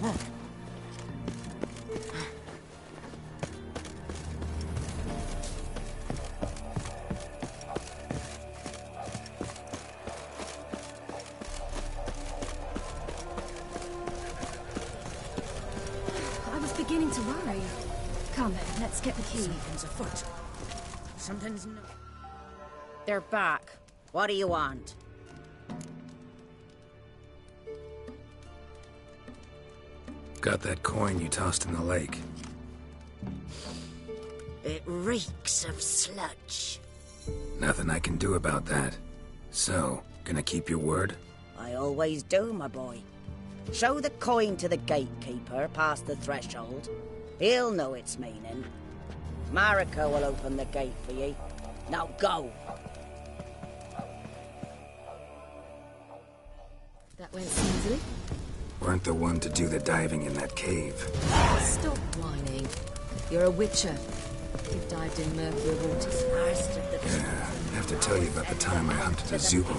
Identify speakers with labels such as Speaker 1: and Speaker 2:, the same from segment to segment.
Speaker 1: I was beginning to worry. Come, let's get the key.
Speaker 2: Something's afoot. Something's no... They're back. What do you want?
Speaker 3: Got that coin you tossed in the lake.
Speaker 2: It reeks of sludge.
Speaker 3: Nothing I can do about that. So, gonna keep your word?
Speaker 2: I always do, my boy. Show the coin to the gatekeeper past the threshold. He'll know its meaning. Mariko will open the gate for you. Now go!
Speaker 1: That went smoothly.
Speaker 3: Weren't the one to do the diving in that cave.
Speaker 1: Stop whining. You're a witcher. You've dived in murkier waters.
Speaker 3: Yeah, I have to tell you about the time I hunted a Zubo.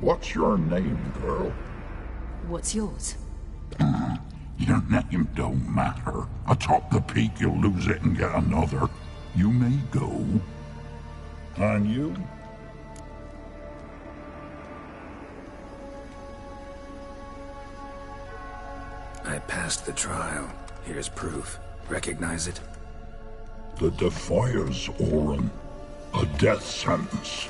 Speaker 4: What's your name, girl?
Speaker 1: What's yours?
Speaker 4: Your name don't matter. Atop the peak, you'll lose it and get another. You may go. And you?
Speaker 3: I passed the trial. Here's proof. Recognize it?
Speaker 4: The Defier's Orin. A death sentence.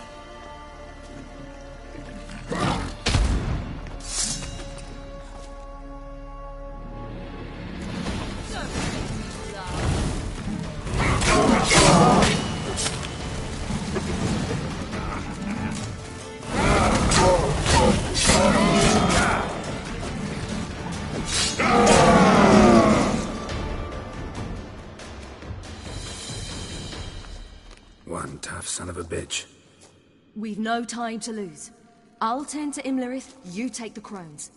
Speaker 3: One tough son of a bitch.
Speaker 1: We've no time to lose. I'll tend to Imlerith, you take the crones.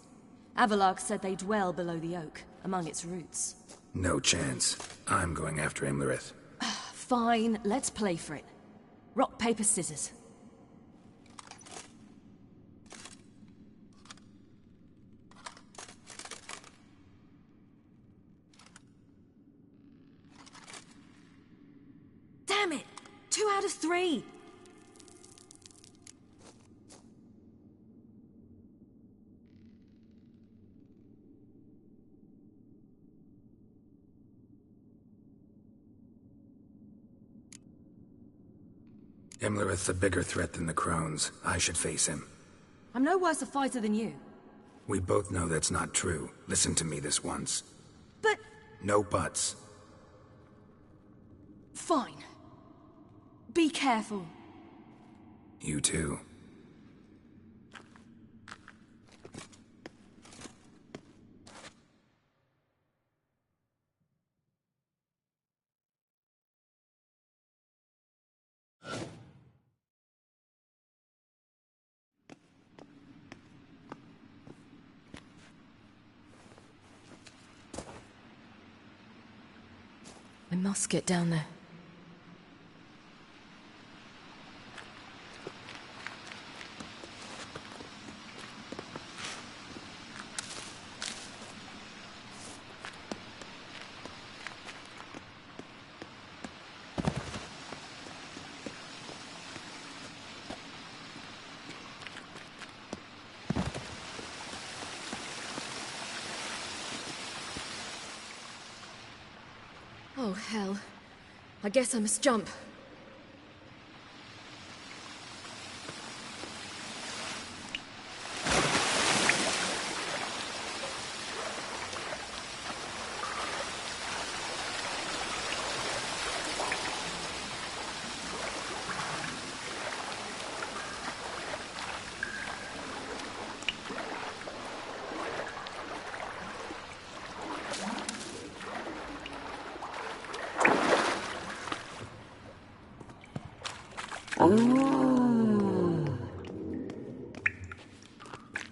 Speaker 1: Avalark said they dwell below the oak, among its roots.
Speaker 3: No chance. I'm going after Imlerith.
Speaker 1: Fine, let's play for it. Rock, paper, scissors. Damn it! 2 out of 3!
Speaker 3: Imlerith's a bigger threat than the crones. I should face him.
Speaker 1: I'm no worse a fighter than you.
Speaker 3: We both know that's not true. Listen to me this once.
Speaker 1: But...
Speaker 3: No buts.
Speaker 1: Fine. Be careful.
Speaker 3: You too.
Speaker 1: I must get down there. Oh, hell. I guess I must jump.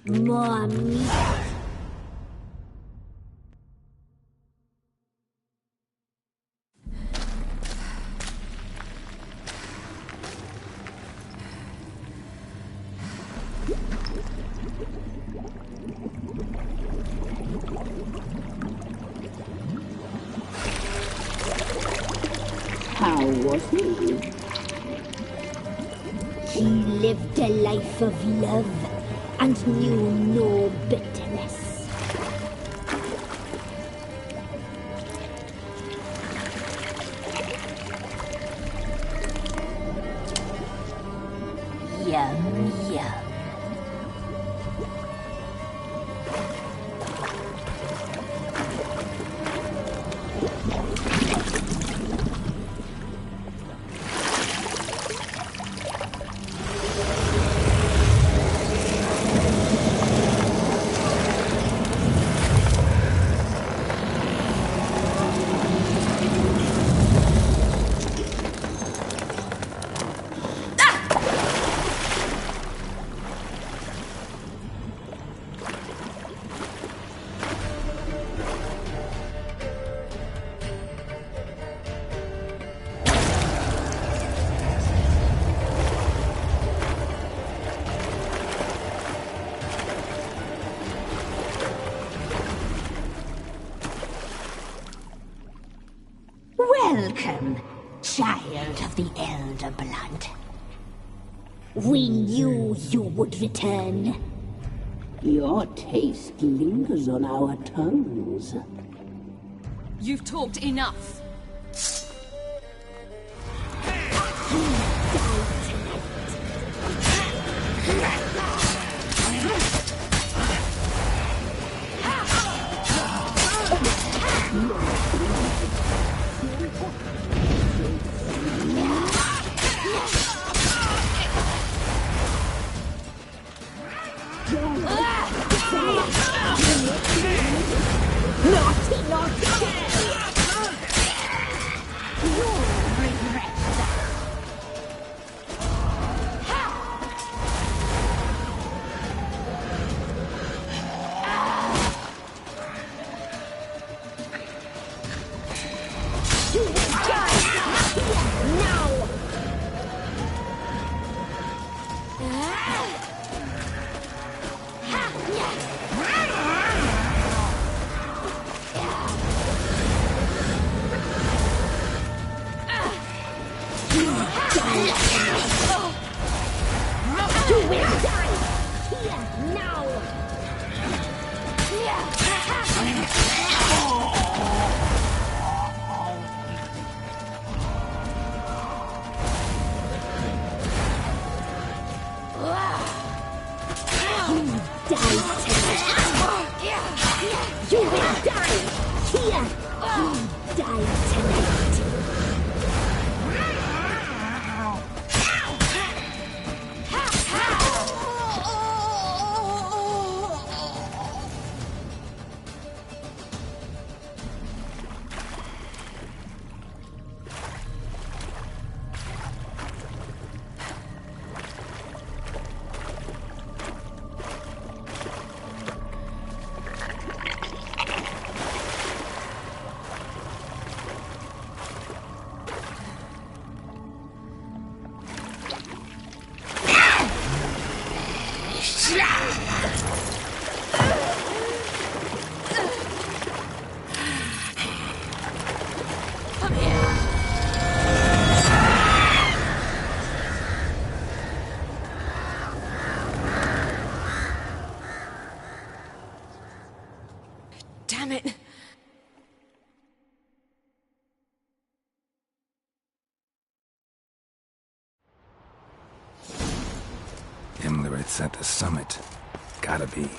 Speaker 5: More meat.
Speaker 6: How was he?
Speaker 5: He lived a life of love and knew no bitterness. Yum, yum. Welcome, child of the Elder Blood. We knew you would return.
Speaker 6: Your taste lingers on our tongues.
Speaker 1: You've talked enough. Damn it.
Speaker 3: It's at the summit. Gotta be.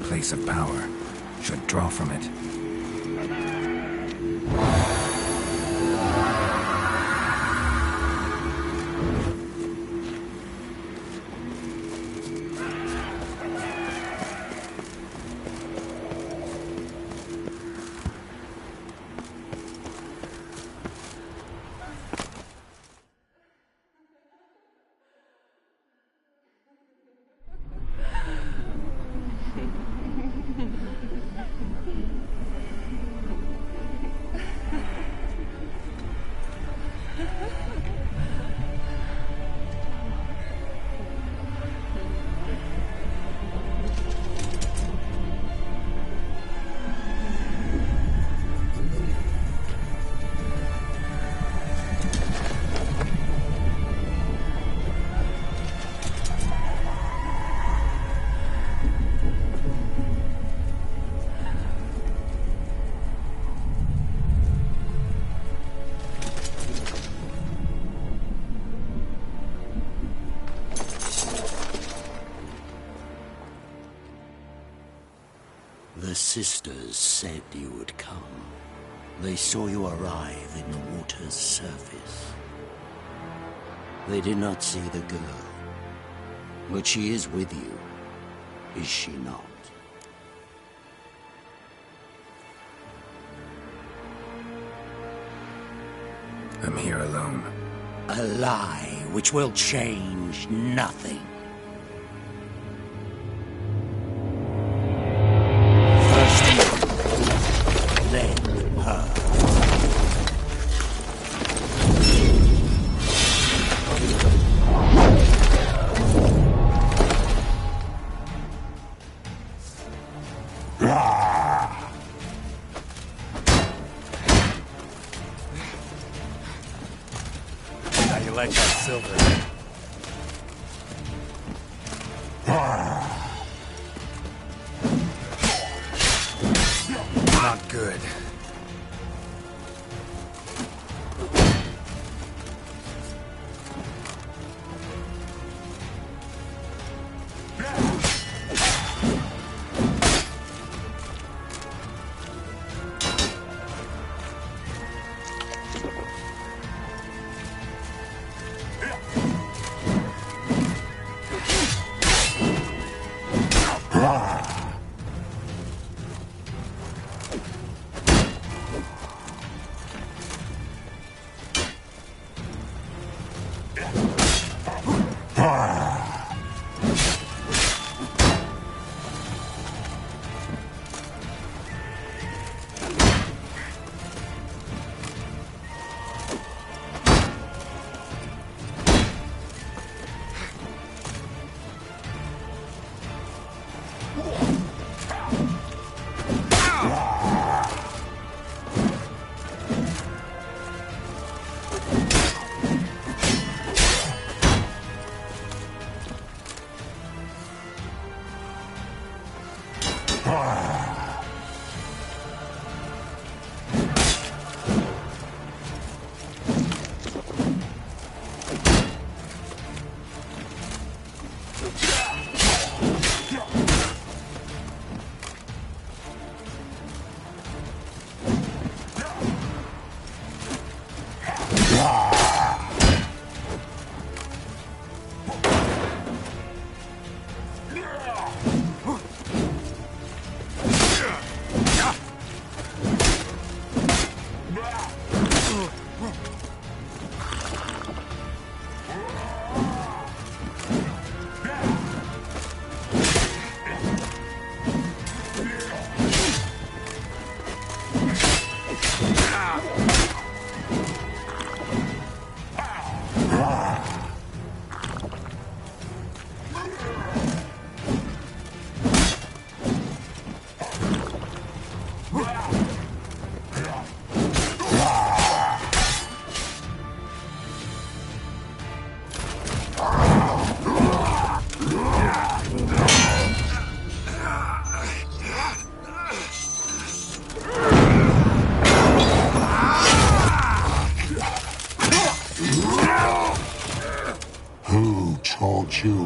Speaker 3: Place of power. Should draw from it.
Speaker 7: The sisters said you would come. They saw you arrive in the water's surface. They did not see the girl. But she is with you, is she not?
Speaker 3: I'm here alone.
Speaker 7: A lie which will change nothing.
Speaker 8: Like that silver. Not good.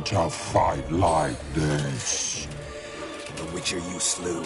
Speaker 4: to fight like this.
Speaker 3: The Witcher you slew.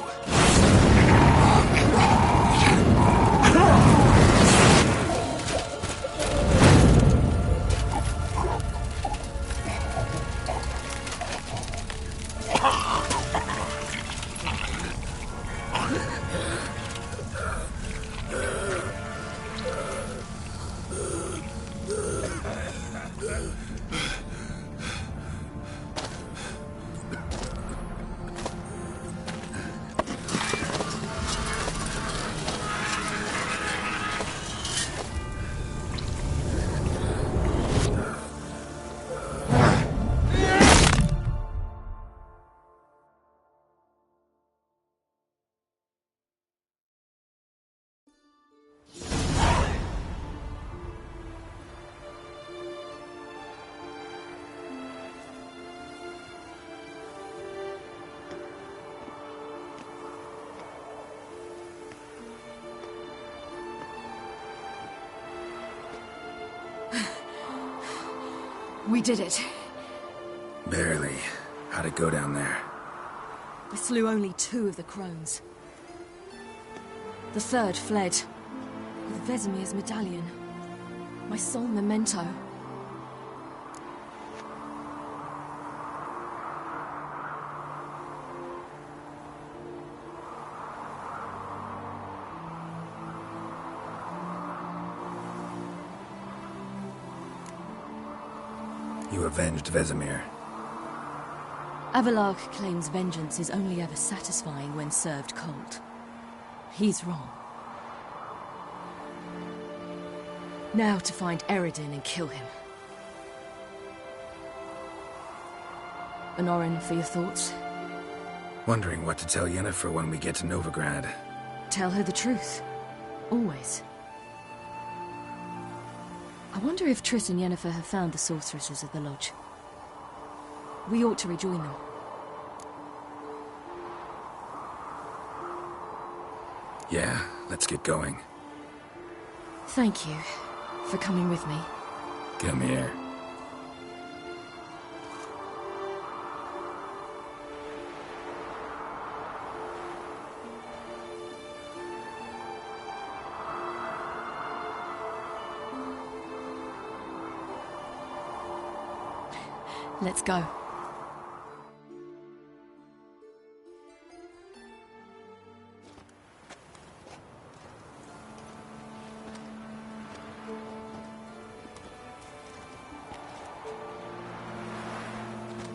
Speaker 1: We did it.
Speaker 3: Barely. How'd it go down there?
Speaker 1: I slew only 2 of the crones. The 3rd fled with Vesemir's medallion. My sole memento.
Speaker 3: You avenged Vesemir.
Speaker 1: Avalark claims vengeance is only ever satisfying when served cold. He's wrong. Now to find Eredin and kill him. Honorin, for your thoughts?
Speaker 3: Wondering what to tell Yennefer when we get to Novigrad.
Speaker 1: Tell her the truth. Always. I wonder if Triss and Yennefer have found the sorceresses of the Lodge. We ought to rejoin them.
Speaker 3: Yeah, let's get going.
Speaker 1: Thank you for coming with me.
Speaker 3: Come here.
Speaker 1: Let's go.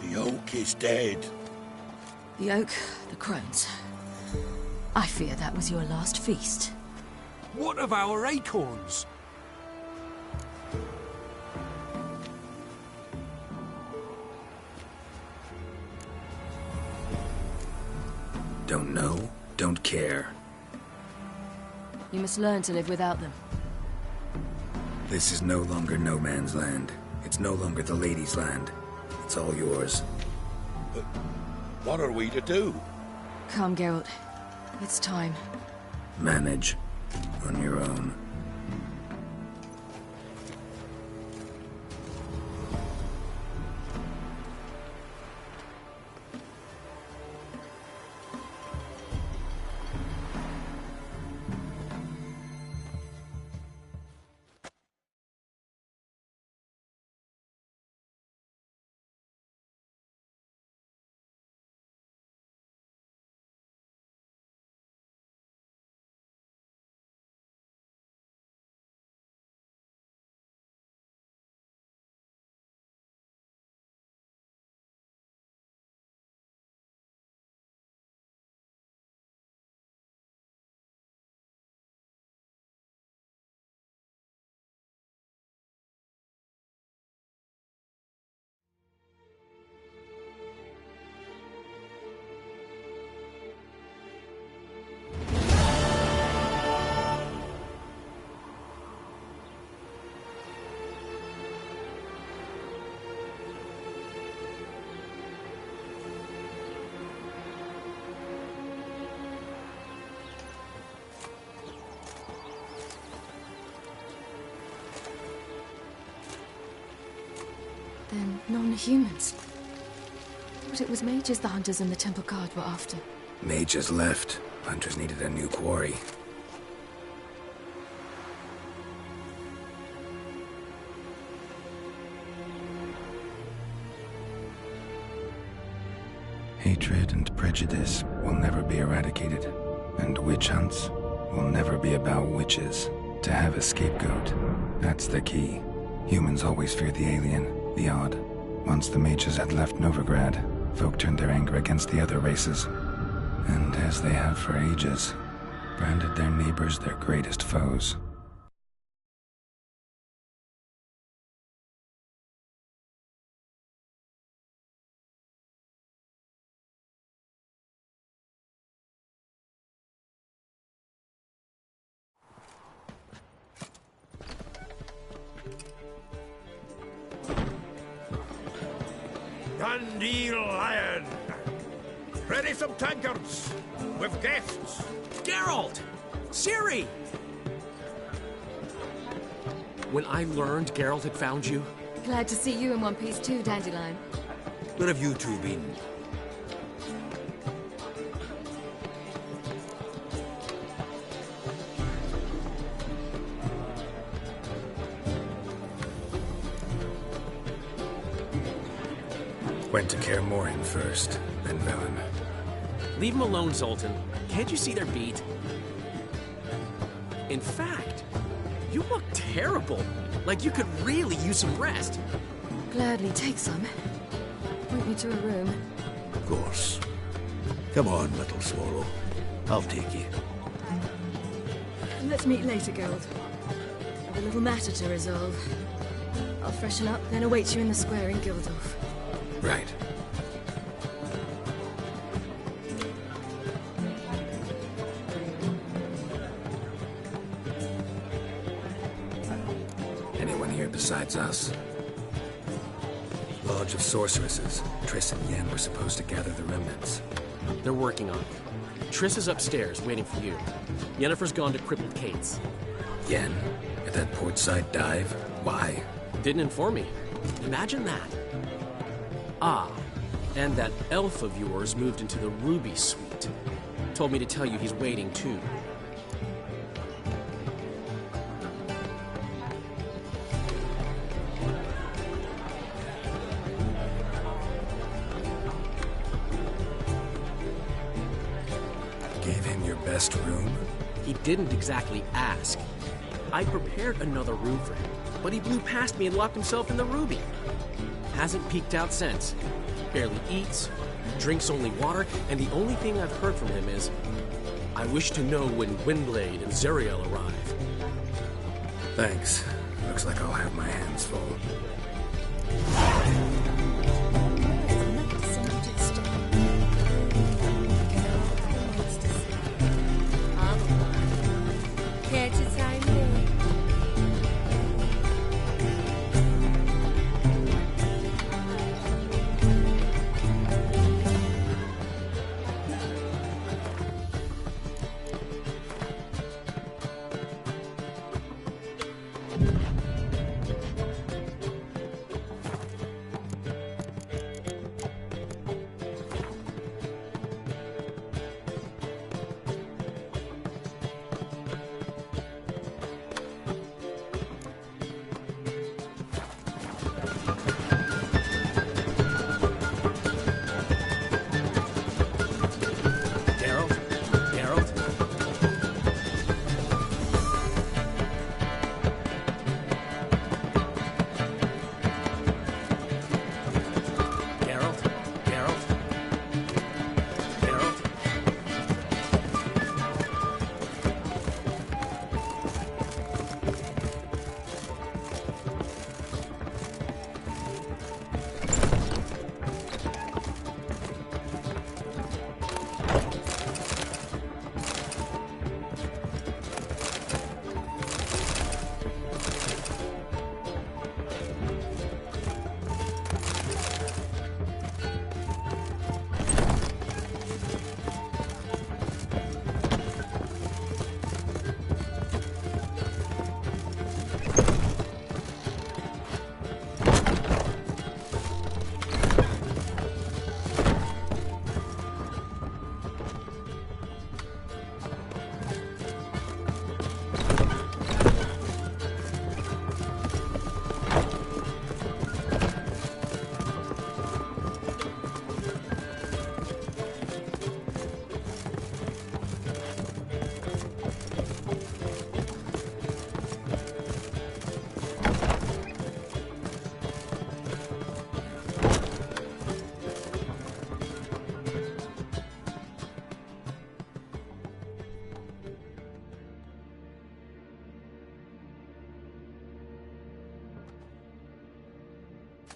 Speaker 7: The oak is dead.
Speaker 1: The oak, the crones. I fear that was your last feast.
Speaker 8: What of our acorns?
Speaker 3: Don't know, don't care.
Speaker 1: You must learn to live without them.
Speaker 3: This is no longer no man's land. It's no longer the lady's land. It's all yours.
Speaker 7: But what are we to do?
Speaker 1: Come, Geralt. It's time.
Speaker 3: Manage on your own.
Speaker 1: Then non-humans. thought it was mages the hunters and the temple guard were after.
Speaker 3: Mages left. Hunters needed a new quarry. Hatred and prejudice will never be eradicated, and witch hunts will never be about witches. To have a scapegoat, that's the key. Humans always fear the alien, the odd. Once the mages had left Novigrad, folk turned their anger against the other races, and as they have for ages, branded their neighbors their greatest foes.
Speaker 8: Dandelion! Ready some tankards! With guests!
Speaker 9: Geralt! Ciri! When I learned Geralt had found you...
Speaker 1: Glad to see you in one piece too, Dandelion.
Speaker 8: Where have you two been?
Speaker 3: Went to Kaer Morhen first, then Velen.
Speaker 9: Leave them alone, Zoltan. Can't you see they're beat? In fact, you look terrible. Like you could really use some rest.
Speaker 1: Gladly take some. Point me to a room.
Speaker 8: Of course. Come on, little swallow. I'll take you.
Speaker 1: Let's meet later, Geralt. I've a little matter to resolve. I'll freshen up, then await you in the square in Gildorf.
Speaker 3: Right. Anyone here besides us? Lodge of Sorceresses. Triss and Yen were supposed to gather the remnants.
Speaker 9: They're working on it. Triss is upstairs, waiting for you. Yennefer's gone to Crippled Kate's.
Speaker 3: Yen? At that portside dive? Why?
Speaker 9: Didn't inform me. Imagine that. Ah, and that elf of yours moved into the Ruby Suite. Told me to tell you he's waiting, too.
Speaker 3: Gave him your best room?
Speaker 9: He didn't exactly ask. I prepared another room for him, but he blew past me and locked himself in the Ruby. Hasn't peeked out since. Barely eats, drinks only water, and the only thing I've heard from him is, I wish to know when Windblade and Zariel arrive.
Speaker 3: Thanks. Looks like I'll have my hands full.
Speaker 1: Care to time me?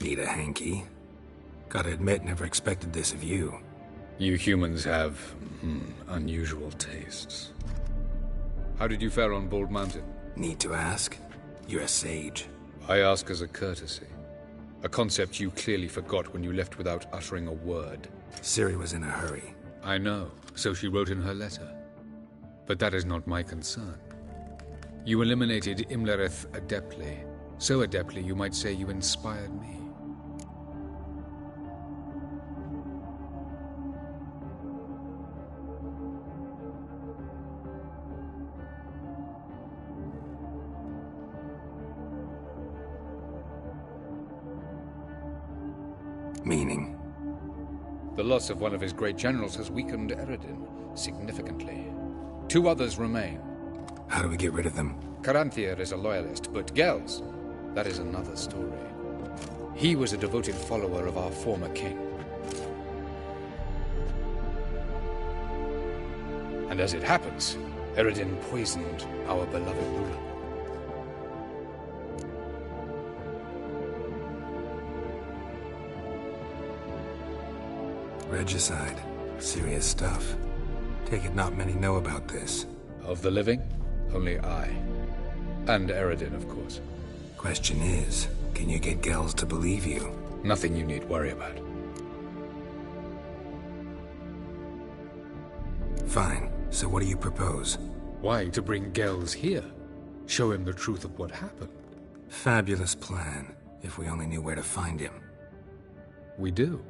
Speaker 3: Need a hanky? Gotta admit, never expected this of you.
Speaker 10: You humans have, unusual tastes. How did you fare on Bald Mountain?
Speaker 3: Need to ask? You're a sage.
Speaker 10: I ask as a courtesy. A concept you clearly forgot when you left without uttering a word.
Speaker 3: Ciri was in a hurry.
Speaker 10: I know, so she wrote in her letter. But that is not my concern. You eliminated Imlerith adeptly. So adeptly you might say you inspired me.
Speaker 3: Meaning?
Speaker 10: The loss of one of his great generals has weakened Eredin significantly. 2 others remain.
Speaker 3: How do we get rid of them?
Speaker 10: Caranthir is a loyalist, but Gels, that is another story. He was a devoted follower of our former king. And as it happens, Eredin poisoned our beloved ruler.
Speaker 3: Regicide. Serious stuff. Take it not many know about this.
Speaker 10: Of the living, only I. And Eredin, of course.
Speaker 3: Question is, can you get Gels to believe you?
Speaker 10: Nothing you need worry about.
Speaker 3: Fine. So what do you propose?
Speaker 10: Why, to bring Gels here. Show him the truth of what happened.
Speaker 3: Fabulous plan, if we only knew where to find him.
Speaker 10: We do.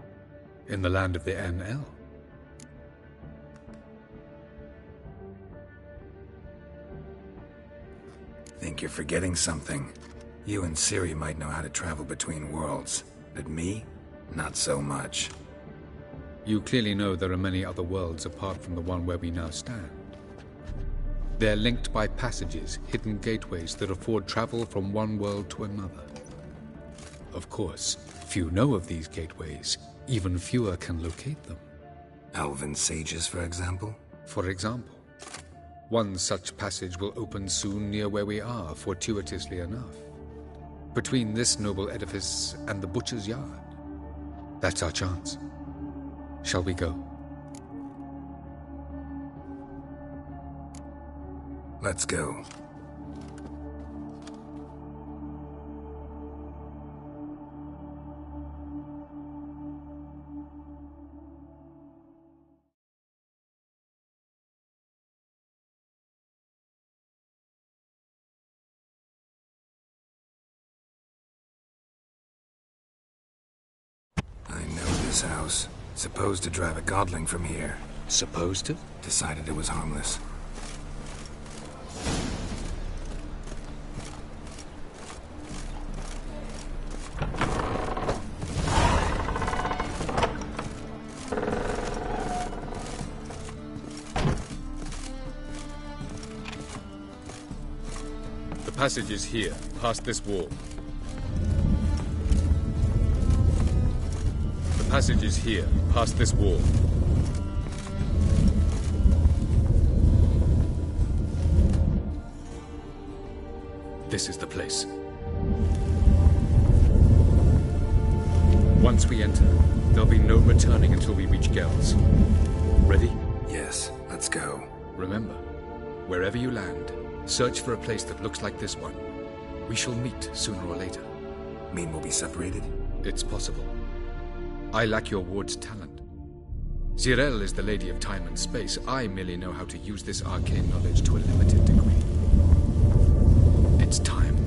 Speaker 10: In the land of the NL.
Speaker 3: Think you're forgetting something. You and Ciri might know how to travel between worlds, but me? Not so much.
Speaker 10: You clearly know there are many other worlds apart from the one where we now stand. They're linked by passages, hidden gateways that afford travel from one world to another. Of course, few know of these gateways. Even fewer can locate them.
Speaker 3: Elven sages, for example?
Speaker 10: For example. One such passage will open soon near where we are, fortuitously enough. Between this noble edifice and the butcher's yard. That's our chance. Shall we go?
Speaker 3: Let's go. I know this house. Supposed to drive a godling from here.
Speaker 10: Supposed to?
Speaker 3: Decided it was harmless.
Speaker 10: The passage is here, past this wall. The passage is here, past this wall. This is the place. Once we enter, there'll be no returning until we reach Gels. Ready?
Speaker 3: Yes, let's go.
Speaker 10: Remember, wherever you land, search for a place that looks like this one. We shall meet sooner or later.
Speaker 3: Mean we'll be separated?
Speaker 10: It's possible. I lack your ward's talent. Zirel is the lady of time and space. I merely know how to use this arcane knowledge to a limited degree. It's time.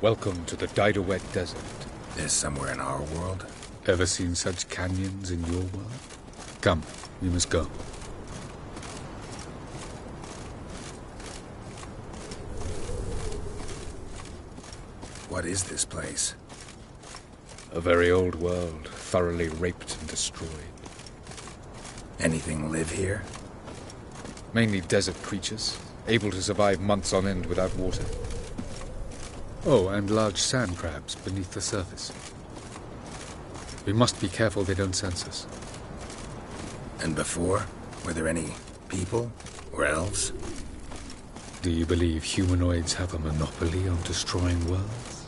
Speaker 10: Welcome to the Diderwet Desert.
Speaker 3: This somewhere in our world?
Speaker 10: Ever seen such canyons in your world? Come, we must go.
Speaker 3: What is this place?
Speaker 10: A very old world, thoroughly raped and destroyed.
Speaker 3: Anything live here?
Speaker 10: Mainly desert creatures, able to survive months on end without water. Oh, and large sand crabs beneath the surface. We must be careful they don't sense us.
Speaker 3: And before? Were there any people? Or elves?
Speaker 10: Do you believe humanoids have a monopoly on destroying worlds?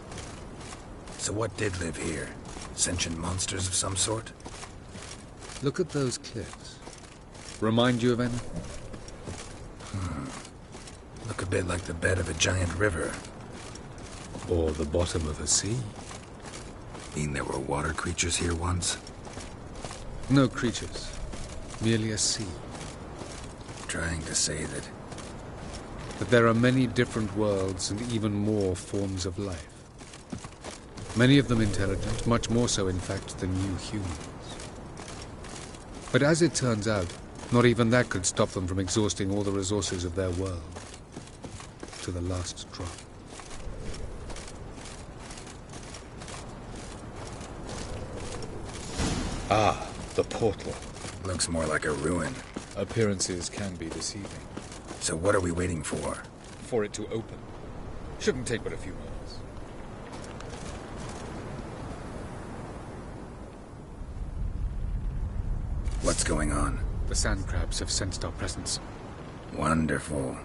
Speaker 3: So what did live here? Sentient monsters of some sort?
Speaker 10: Look at those cliffs. Remind you of anything?
Speaker 3: Look a bit like the bed of a giant river.
Speaker 10: Or the bottom of a sea.
Speaker 3: Mean there were water creatures here once?
Speaker 10: No creatures. Merely a sea.
Speaker 3: Trying to say that...
Speaker 10: But there are many different worlds and even more forms of life. Many of them intelligent, much more so in fact than you humans. But as it turns out, not even that could stop them from exhausting all the resources of their world. To the last drop. Ah, the portal.
Speaker 3: Looks more like a ruin.
Speaker 10: Appearances can be deceiving.
Speaker 3: So what are we waiting for?
Speaker 10: For it to open. Shouldn't take but a few moments.
Speaker 3: What's going on?
Speaker 10: The sand crabs have sensed our presence.
Speaker 3: Wonderful.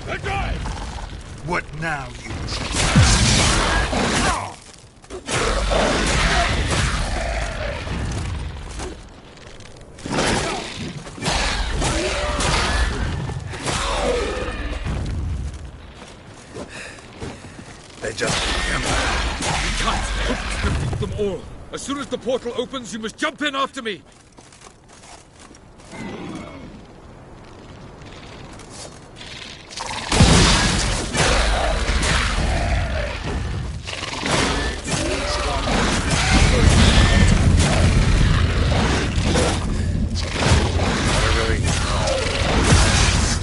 Speaker 4: The guy!
Speaker 3: What now, you... They just...
Speaker 10: You can't defeat them all. As soon as the portal opens, you must jump in after me.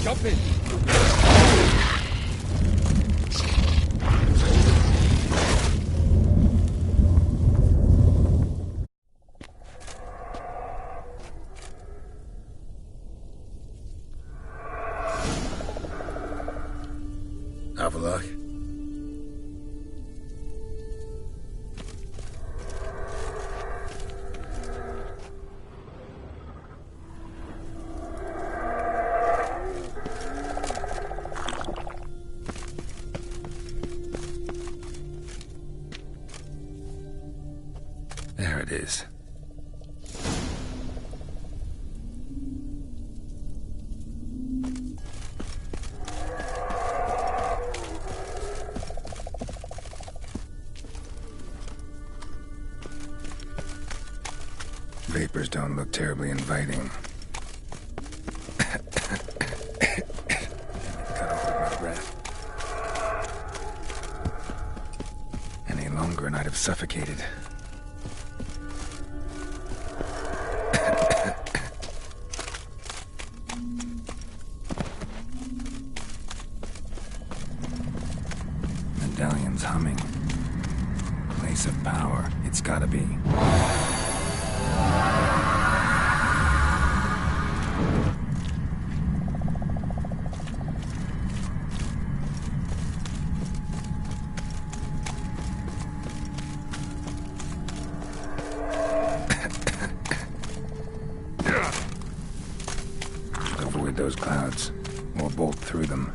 Speaker 10: Jump in.
Speaker 3: Have a look. There it is. Vapors don't look terribly inviting. Gotta hold my breath. Any longer and I'd have suffocated. Medallion's humming. Place of power. It's gotta be. Avoid those clouds, or bolt through them.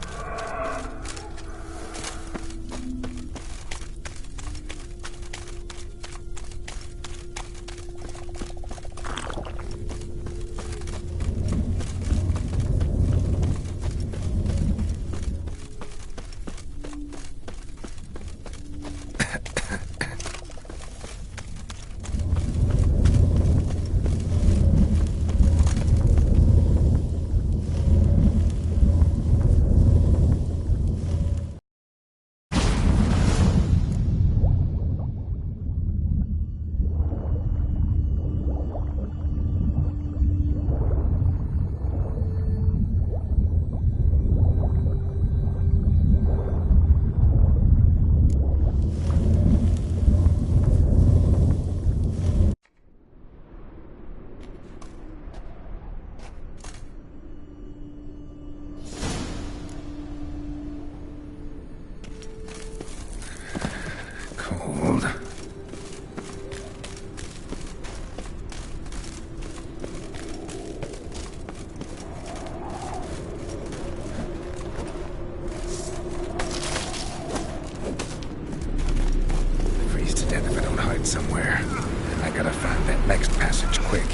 Speaker 3: quick.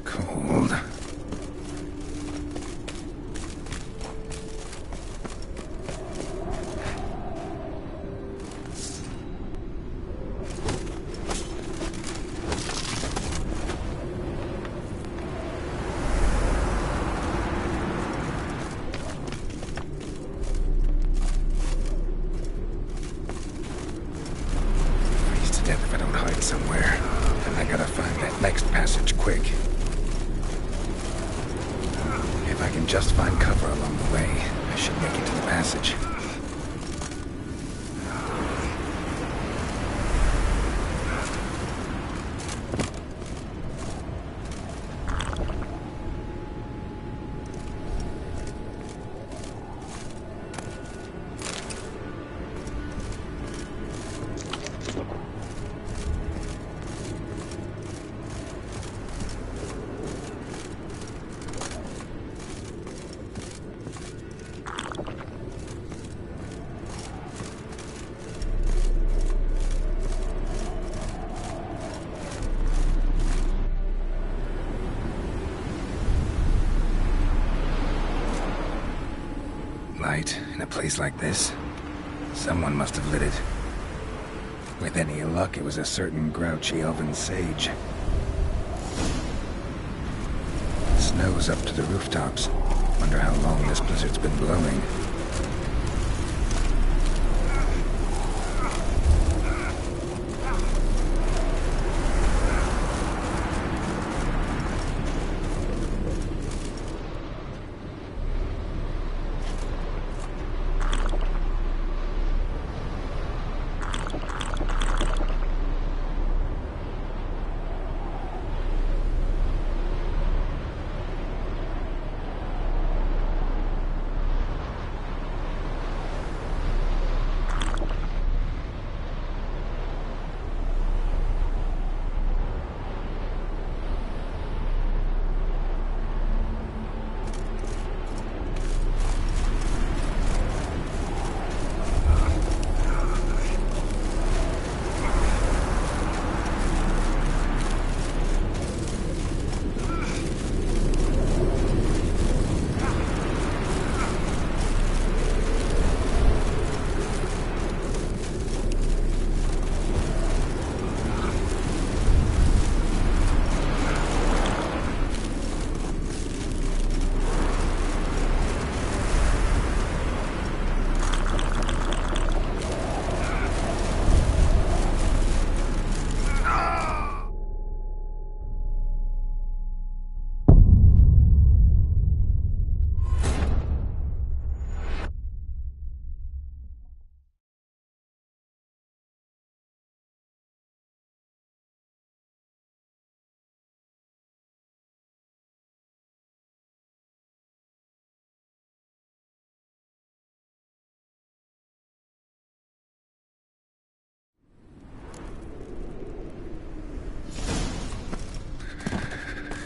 Speaker 3: Cold. Freeze to death if I don't hide somewhere. And I gotta find that next passage quick. If I can just find cover along the way, I should make it to the passage. Light in a place like this? Someone must have lit it. With any luck, it was a certain grouchy elven sage. Snow's up to the rooftops. Wonder how long this blizzard's been blowing.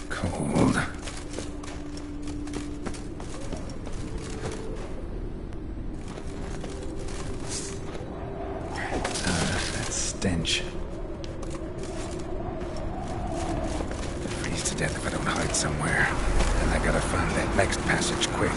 Speaker 3: Cold. That stench. Freeze to death if I don't hide somewhere. And I gotta find that next passage quick.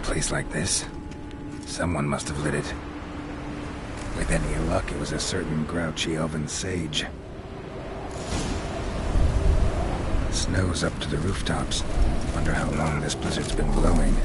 Speaker 3: place like this? Someone must have lit it. With any luck, it was a certain grouchy elven sage. Snow's up to the rooftops. Wonder how long this blizzard's been blowing.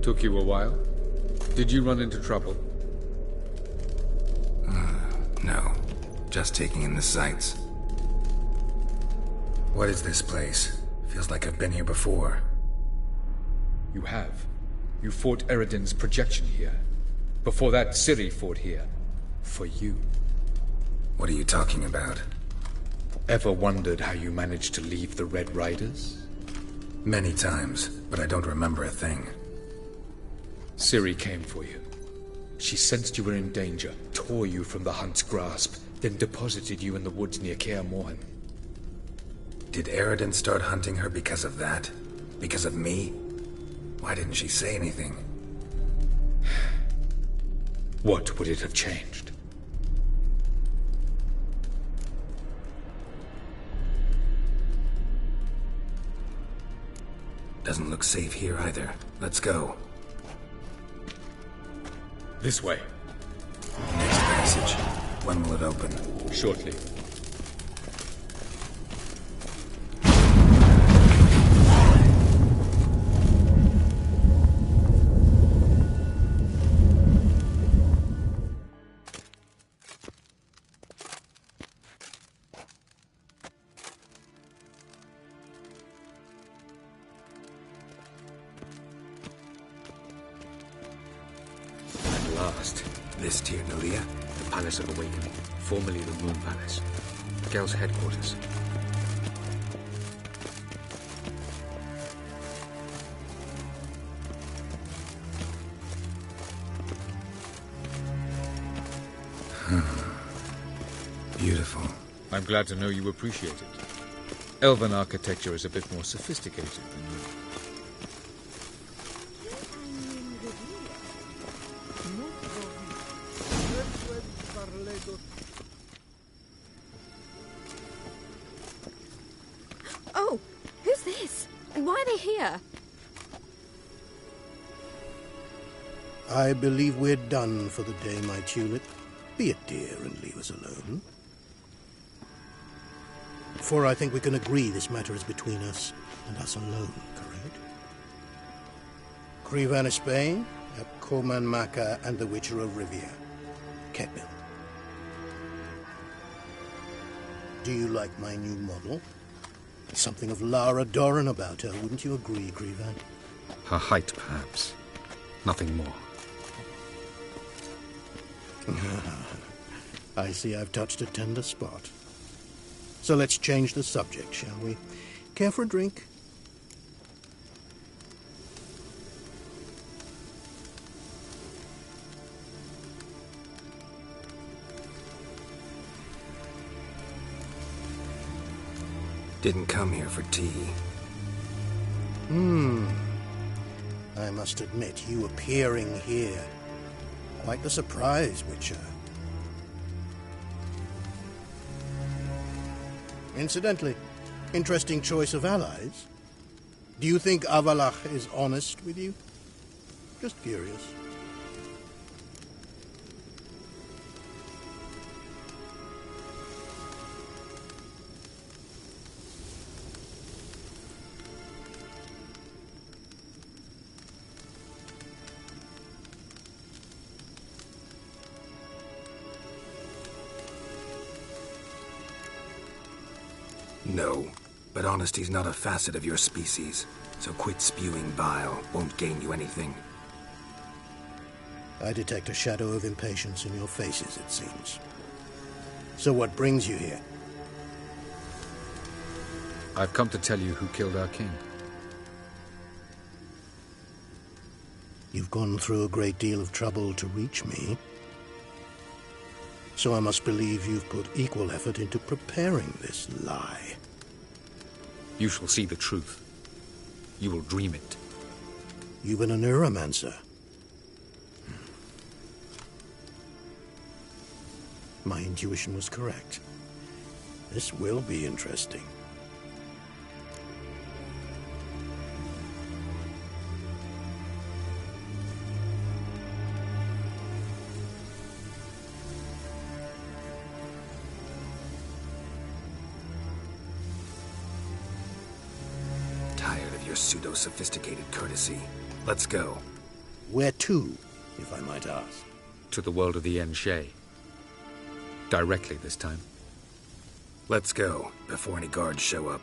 Speaker 10: Took you a while? Did you run into trouble?
Speaker 3: No. Just taking in the sights. What is this place? Feels like I've been here before.
Speaker 10: You have. You fought Eridan's projection here. Before that, Ciri fought here. For you.
Speaker 3: What are you talking about?
Speaker 10: Ever wondered how you managed to leave the Red Riders?
Speaker 3: Many times, but I don't remember a thing.
Speaker 10: Ciri came for you. She sensed you were in danger, tore you from the Hunt's grasp, then deposited you in the woods near Kaer Morhen.
Speaker 3: Did Eridan start hunting her because of that? Because of me? Why didn't she say anything?
Speaker 10: What would it have changed?
Speaker 3: Doesn't look safe here either. Let's go.
Speaker 10: This way.
Speaker 3: Next passage. When will it open?
Speaker 10: Shortly.
Speaker 3: This Tyr Nalia?
Speaker 10: The Palace of Awakening, formerly the Moon Palace. Gel's headquarters.
Speaker 3: Beautiful.
Speaker 10: I'm glad to know you appreciate it. Elven architecture is a bit more sophisticated than you.
Speaker 1: Oh, who's this? And why are they here?
Speaker 11: I believe we're done for the day, my tulip. Be a dear and leave us alone. For I think we can agree this matter is between us and us alone, correct? Krivan of Spain, Koman Maka, and the Witcher of Rivia. Kepil. Do you like my new model? Something of Lara Doran about her, wouldn't you agree, Krivan?
Speaker 10: Her height, perhaps. Nothing more.
Speaker 11: I see I've touched a tender spot. So let's change the subject, shall we? Care for a drink?
Speaker 3: Didn't come here for tea.
Speaker 11: I must admit, you appearing here, quite the surprise, Witcher. Incidentally, interesting choice of allies. Do you think Avalach is honest with you? Just curious.
Speaker 3: No, but honesty's not a facet of your species, so quit spewing bile. Won't gain you anything.
Speaker 11: I detect a shadow of impatience in your faces, it seems. So what brings you here?
Speaker 10: I've come to tell you who killed our king.
Speaker 11: You've gone through a great deal of trouble to reach me. So I must believe you've put equal effort into preparing this lie.
Speaker 10: You shall see the truth. You will dream it.
Speaker 11: You've been a neuromancer. My intuition was correct. This will be interesting.
Speaker 3: Tired of your pseudo-sophisticated courtesy. Let's go.
Speaker 11: Where to, if I might ask?
Speaker 10: To the world of the Enshe. Directly this time.
Speaker 3: Let's go, before any guards show up.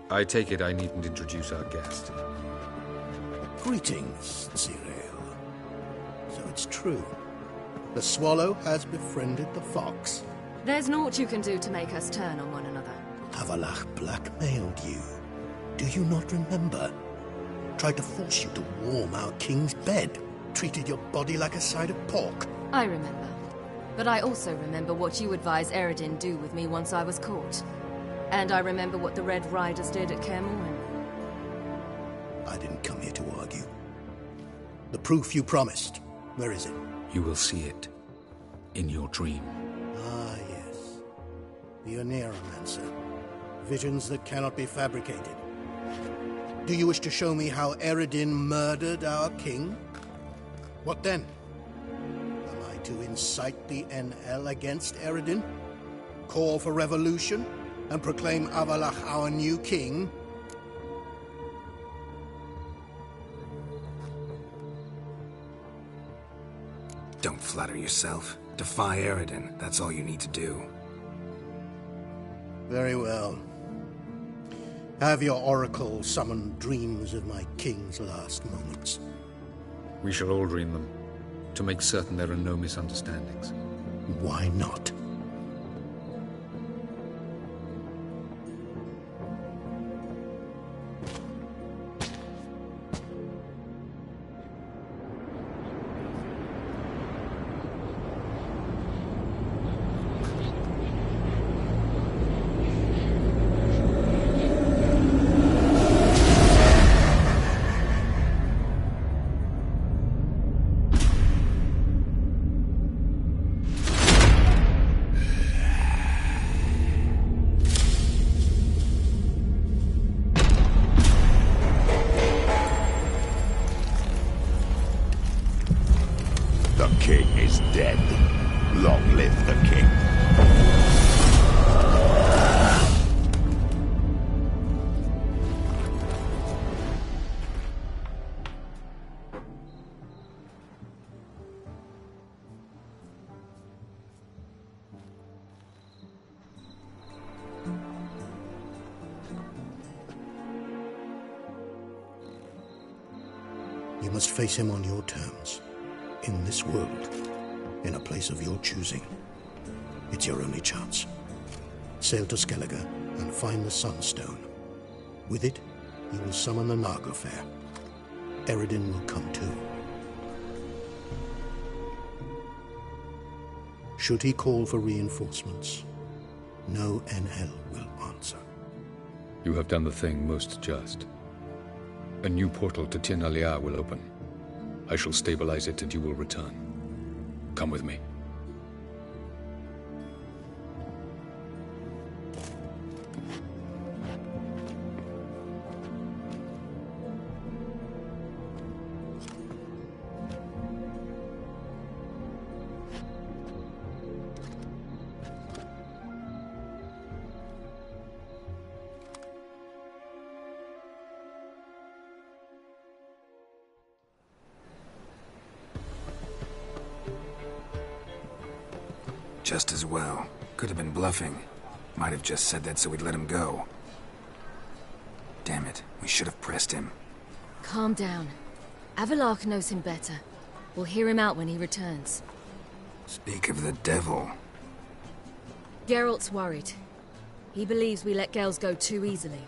Speaker 10: I take it I needn't introduce our guest.
Speaker 11: Greetings, Cyril. So it's true. The swallow has befriended the fox.
Speaker 1: There's naught you can do to make us turn on one another.
Speaker 11: Avalach blackmailed you. Do you not remember? Tried to force you to warm our king's bed. Treated your body like a side of pork.
Speaker 1: I remember. But I also remember what you advised Eredin do with me once I was caught. And I remember what the Red Riders did at Kaer Morhen.
Speaker 11: I didn't come here to argue. The proof you promised, where is it?
Speaker 10: You will see it in your dream.
Speaker 11: Ah, yes. The Oneiromancer. Visions that cannot be fabricated. Do you wish to show me how Eredin murdered our king? What then? Am I to incite the NL against Eredin? Call for revolution? And proclaim Avalach our new king?
Speaker 3: Don't flatter yourself. Defy Eredin. That's all you need to do.
Speaker 11: Very well. Have your oracle summon dreams of my king's last moments.
Speaker 10: We shall all dream them, to make certain there are no misunderstandings.
Speaker 11: Why not?
Speaker 4: The king is dead. Long live the king.
Speaker 11: You must face him on your terms. In this world, in a place of your choosing. It's your only chance. Sail to Skellige and find the Sunstone. With it, you will summon the Naga Fair. Eredin will come too. Should he call for reinforcements, no NL will answer.
Speaker 10: You have done the thing most just. A new portal to Tin Alia will open. I shall stabilize it and you will return. Come with me.
Speaker 3: Just as well. Could have been bluffing. Might have just said that so we'd let him go. Damn it, we should have pressed him.
Speaker 1: Calm down. Avalach knows him better. We'll hear him out when he returns.
Speaker 3: Speak of the devil.
Speaker 1: Geralt's worried. He believes we let girls go too easily.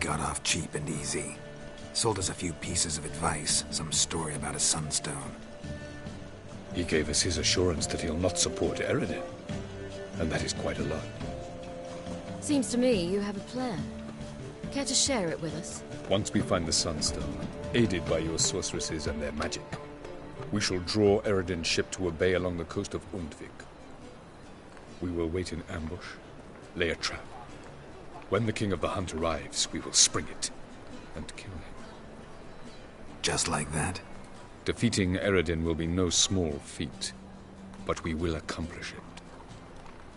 Speaker 3: got off cheap and easy. Sold us a few pieces of advice, some story about a sunstone.
Speaker 12: He gave us his assurance that he'll not support Eredin. And that is quite a lot.
Speaker 1: Seems to me you have a plan. Care to share it with us?
Speaker 12: Once we find the Sunstone, aided by your sorceresses and their magic, we shall draw Eredin's ship to a bay along the coast of Undvik. We will wait in ambush, lay a trap. When the King of the Hunt arrives, we will spring it and kill him.
Speaker 3: Just like that?
Speaker 12: Defeating Eredin will be no small feat, but we will accomplish it.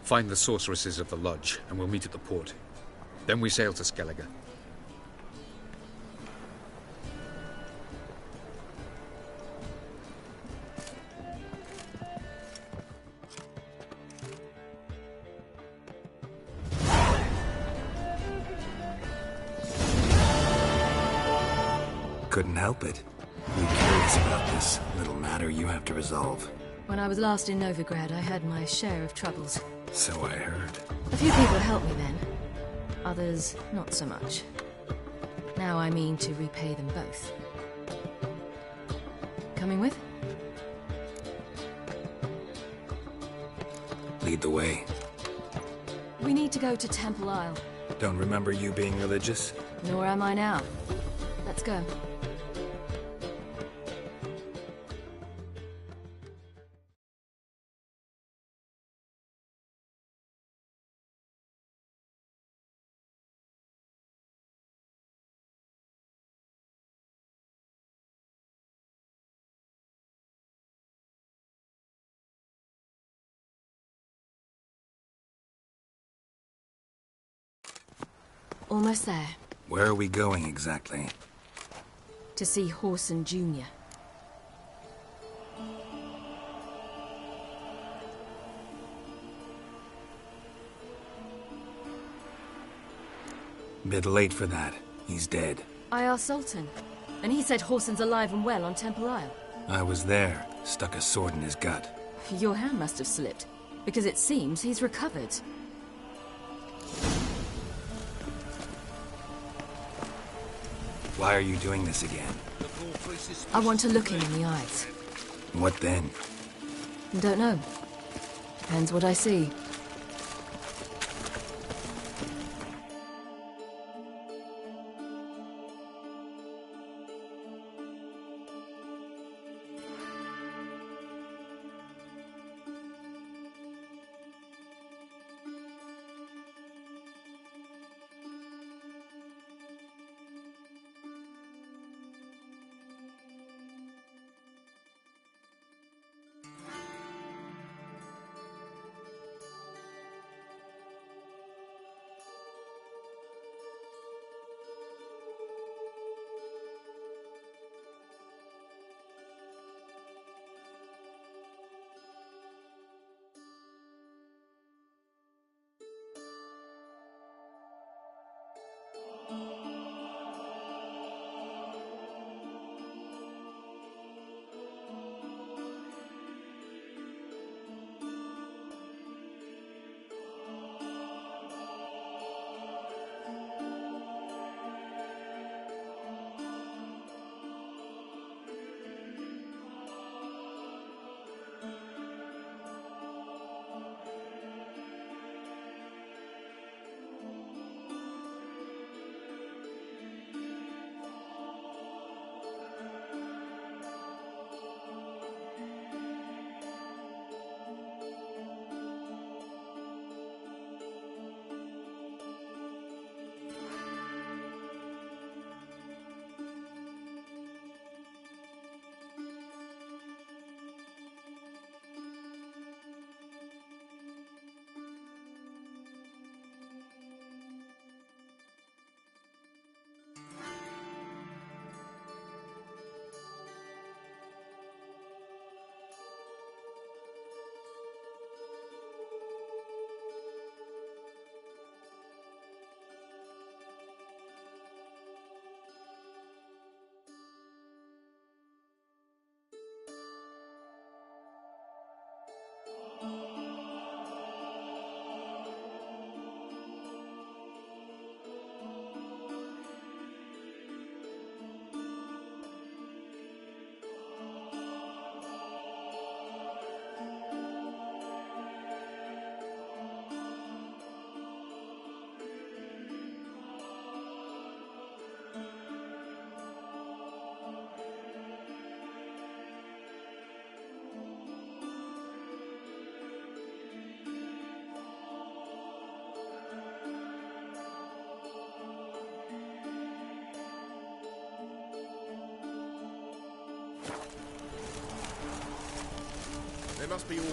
Speaker 10: Find the sorceresses of the lodge, and we'll meet at the port. Then we sail to Skellige.
Speaker 3: Couldn't help it. I'm curious about this little matter you have to resolve.
Speaker 1: When I was last in Novigrad, I had my share of troubles.
Speaker 3: So I heard.
Speaker 1: A few people helped me then. Others, not so much. Now I mean to repay them both. Coming with?
Speaker 3: Lead the way.
Speaker 1: We need to go to Temple Isle.
Speaker 3: Don't remember you being religious?
Speaker 1: Nor am I now. Let's go. Almost there.
Speaker 3: Where are we going exactly?
Speaker 1: To see Horson Jr.
Speaker 3: Bit late for that. He's dead.
Speaker 1: I asked Sultan, and he said Horson's alive and well on Temple Isle.
Speaker 3: I was there. Stuck a sword in his gut.
Speaker 1: Your hand must have slipped, because it seems he's recovered.
Speaker 3: Why are you doing this again?
Speaker 1: I want to look him in the eyes.
Speaker 3: What then?
Speaker 1: Don't know. Depends what I see.
Speaker 13: There must be order.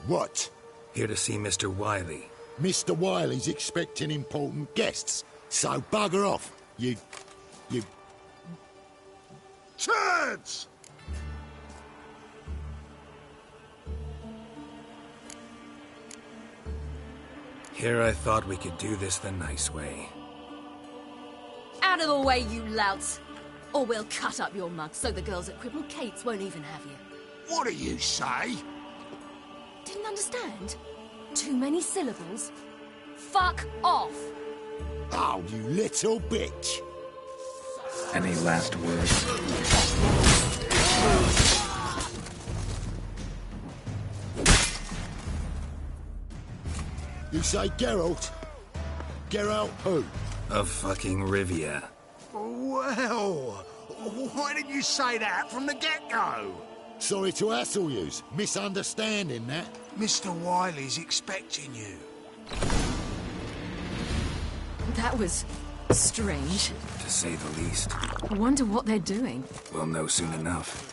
Speaker 14: What?
Speaker 15: Here to see Mr. Wiley.
Speaker 14: Mr. Wiley's expecting important guests, so bugger off, you...
Speaker 13: Turds!
Speaker 15: Here I thought we could do this the nice way.
Speaker 1: Out of the way, you louts! Or we'll cut up your mug so the girls at Cripple Kate's won't even have you.
Speaker 14: What do you say?
Speaker 1: Didn't understand? Too many syllables? Fuck off!
Speaker 14: Oh, you little bitch!
Speaker 3: Any last words?
Speaker 14: You say Geralt? Geralt who?
Speaker 15: Of fucking Rivia.
Speaker 14: Well, why didn't you say that from the get-go? Sorry to hassle yous. Misunderstanding that.
Speaker 16: Mr. Wiley's expecting you.
Speaker 1: That was strange.
Speaker 15: To say the least.
Speaker 1: I wonder what they're doing.
Speaker 15: We'll know soon enough.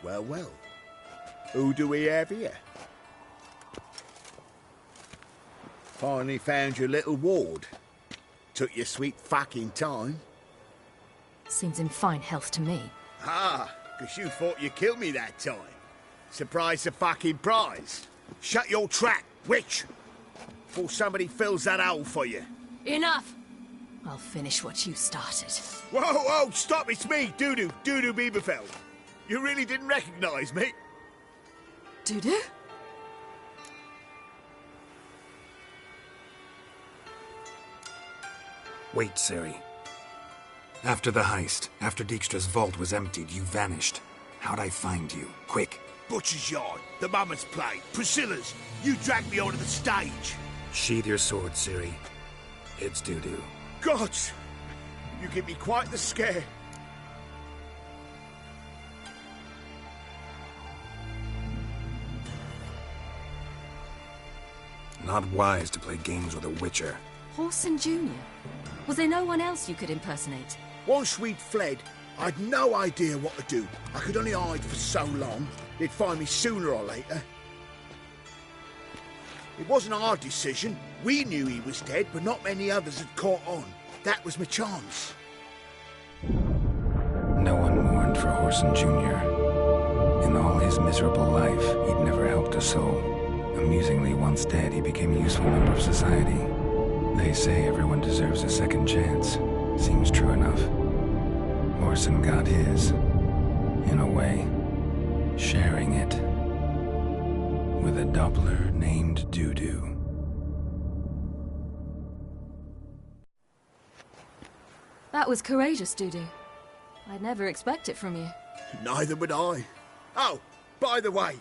Speaker 13: Well, well. Who do we have here? Finally found your little ward. Took your sweet fucking time.
Speaker 1: Seems in fine health to me.
Speaker 13: Ah, 'cause you thought you killed me that time. Surprise the fucking prize. Shut your trap, witch! Before somebody fills that hole for you.
Speaker 1: Enough! I'll finish what you started.
Speaker 13: Whoa, whoa, stop, it's me, Dudu Bieberfeld. You really didn't recognize me?
Speaker 1: Dudu?
Speaker 15: Wait, Ciri. After the heist, after Dijkstra's vault was emptied, you vanished. How'd I find you? Quick.
Speaker 13: Butcher's Yard, the Mummer's Plate, Priscilla's. You dragged me onto the stage.
Speaker 15: Sheathe your sword, Ciri. It's Dudu.
Speaker 13: Gods! You give me quite the scare.
Speaker 15: Not wise to play games with a Witcher.
Speaker 1: Horson Jr.? Was there no one else you could impersonate?
Speaker 13: Once we'd fled, I'd no idea what to do. I could only hide for so long. They'd find me sooner or later. It wasn't our decision. We knew he was dead, but not many others had caught on. That was my chance.
Speaker 3: No one mourned for Horson Jr. In all his miserable life, he'd never helped a soul. Amusingly, once dead, he became a useful member of society. They say everyone deserves a second chance. Seems true enough. Horson got his, in a way, sharing it with a Doppler named Dudu.
Speaker 1: That was courageous, Dudu. I'd never expect it from you.
Speaker 13: Neither would I. Oh, by the way,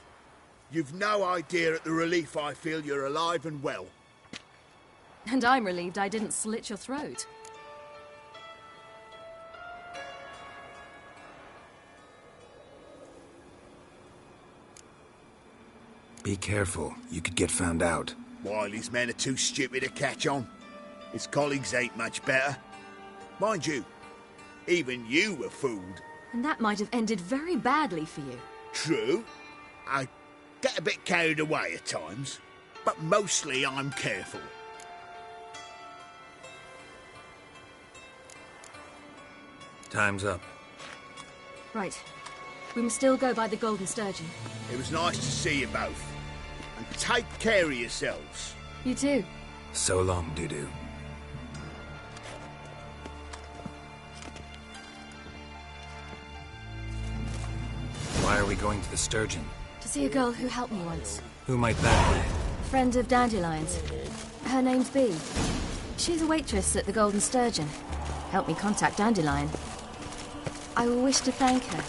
Speaker 13: you've no idea at the relief I feel you're alive and well.
Speaker 1: And I'm relieved I didn't slit your throat.
Speaker 15: Be careful. You could get found out.
Speaker 13: Wiley's men are too stupid to catch on. His colleagues ain't much better. Mind you, even you were fooled.
Speaker 1: And that might have ended very badly for you.
Speaker 13: True. I get a bit carried away at times, but mostly I'm careful.
Speaker 15: Time's up.
Speaker 1: Right. We must still go by the Golden Sturgeon.
Speaker 13: It was nice to see you both. And take care of yourselves.
Speaker 1: You too.
Speaker 15: So long, Dudu. going to the Sturgeon?
Speaker 1: To see a girl who helped me once.
Speaker 15: Who might that be?
Speaker 1: Friend of Dandelion's. Her name's Bee. She's a waitress at the Golden Sturgeon. Helped me contact Dandelion. I wish to thank her.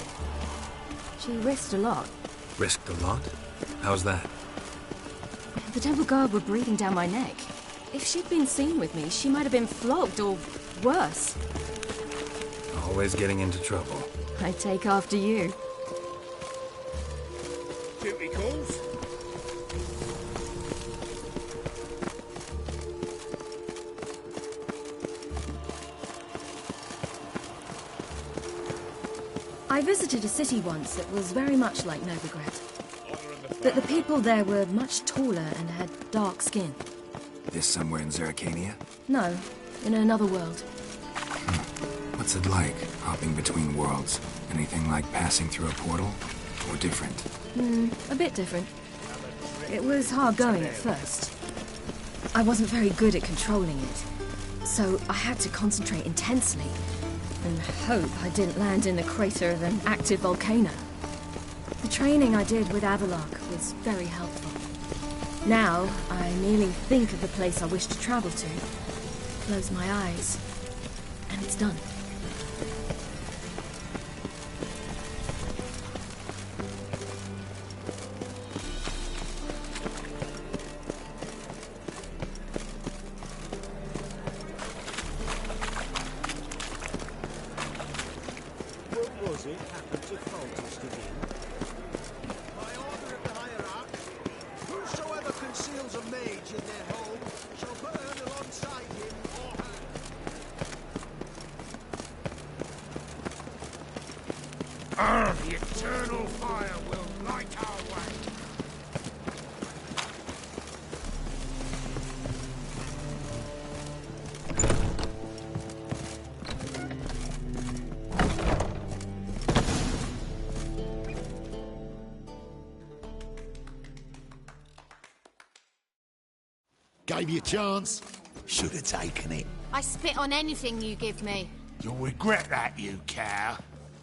Speaker 1: She risked a lot.
Speaker 15: Risked a lot? How's that?
Speaker 1: The Temple Guard were breathing down my neck. If she'd been seen with me, she might have been flogged or worse.
Speaker 15: Always getting into trouble.
Speaker 1: I take after you.
Speaker 13: Duty calls.
Speaker 1: I visited a city once that was very much like Novigrad. But the people there were much taller and had dark skin.
Speaker 15: This somewhere in Zerrikania?
Speaker 1: No, in another world.
Speaker 15: What's it like, hopping between worlds? Anything like passing through a portal? Or different?
Speaker 1: A bit different. It was hard going at first. I wasn't very good at controlling it, so I had to concentrate intensely and hope I didn't land in the crater of an active volcano. The training I did with Avalark was very helpful. Now, I merely think of the place I wish to travel to, close my eyes, and it's done.
Speaker 13: What was it happened to Faltus again? By order of the Hierarch, whosoever conceals a mage in their home shall burn alongside him or her. The eternal fire will light our way.
Speaker 14: Gave you a chance. Should have taken it.
Speaker 17: I spit on anything you give me.
Speaker 16: You'll regret that, you cow.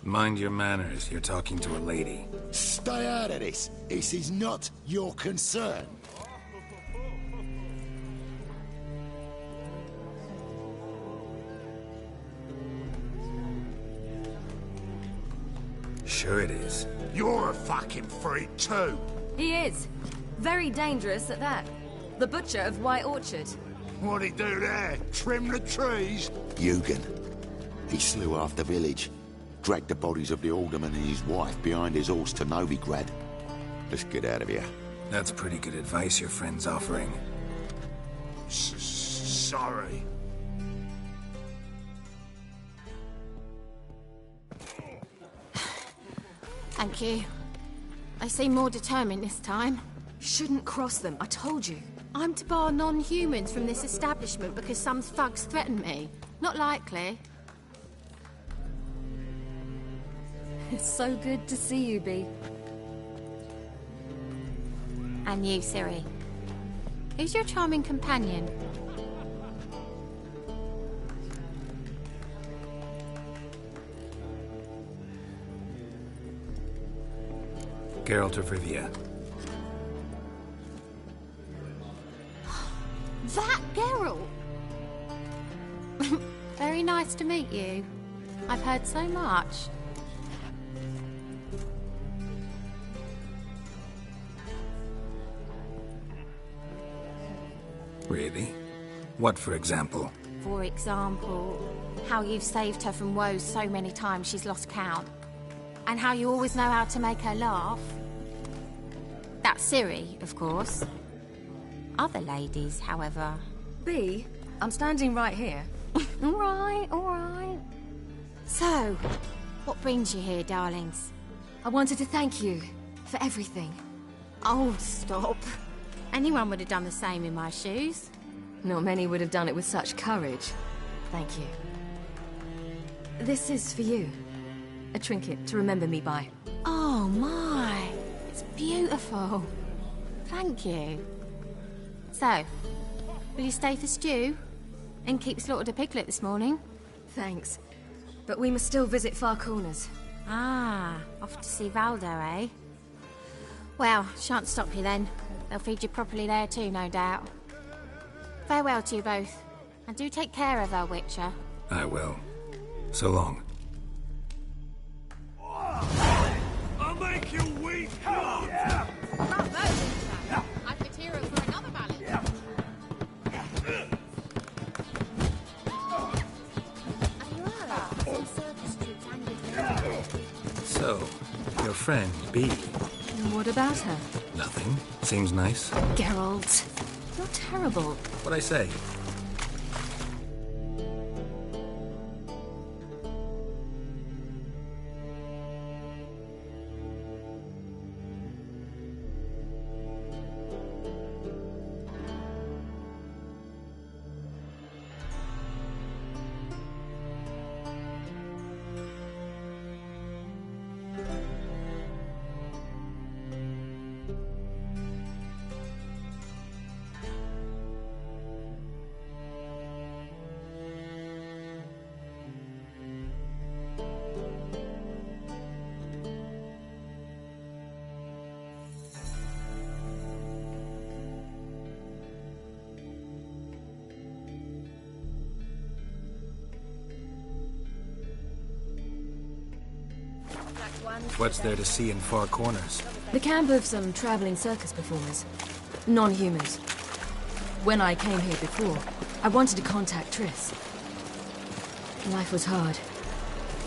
Speaker 15: Mind your manners, you're talking to a lady.
Speaker 14: Stay out of this. This is not your concern.
Speaker 15: Sure it is.
Speaker 16: You're a fucking freak too.
Speaker 1: He is. Very dangerous at that. The butcher of White Orchard.
Speaker 16: What'd he do there? Trim the trees?
Speaker 14: Eugen. He slew half the village. Dragged the bodies of the alderman and his wife behind his horse to Novigrad. Let's get out of here.
Speaker 15: That's pretty good advice your friend's offering.
Speaker 16: Sorry.
Speaker 17: Thank you. They seem more determined this time.
Speaker 1: Shouldn't cross them, I told you.
Speaker 17: I'm to bar non-humans from this establishment because some thugs threaten me. Not likely.
Speaker 1: It's so good to see you, Bee.
Speaker 17: And you, Ciri. Who's your charming companion?
Speaker 15: Geralt of Rivia.
Speaker 17: That Geralt! Very nice to meet you. I've heard so much.
Speaker 15: Really? What, for example?
Speaker 17: For example, how you've saved her from woes so many times she's lost count. And how you always know how to make her laugh. That's Ciri, of course. Other ladies, however...
Speaker 1: Bee, I'm standing right here.
Speaker 17: All right. So, what brings you here, darlings?
Speaker 1: I wanted to thank you for everything.
Speaker 17: Oh, stop. Anyone would have done the same in my shoes.
Speaker 1: Not many would have done it with such courage. Thank you. This is for you. A trinket to remember me by.
Speaker 17: Oh, my. It's beautiful. Thank you. So, will you stay for stew? And keep slaughtered a piglet this morning?
Speaker 1: Thanks. But we must still visit Far Corners.
Speaker 17: Ah, off to see Valdo, eh? Well, shan't stop you then. They'll feed you properly there too, no doubt. Farewell to you both. And do take care of our Witcher.
Speaker 15: I will. So long.
Speaker 16: I'll make you weep! Yeah.
Speaker 17: I could hear it for another ballad.
Speaker 15: So, your friend, B.
Speaker 1: What about her?
Speaker 15: Nothing. Seems nice.
Speaker 1: Geralt, you're terrible.
Speaker 15: What'd I say? What's there to see in far corners?
Speaker 1: The camp of some traveling circus performers. Non-humans. When I came here before, I wanted to contact Triss. Life was hard.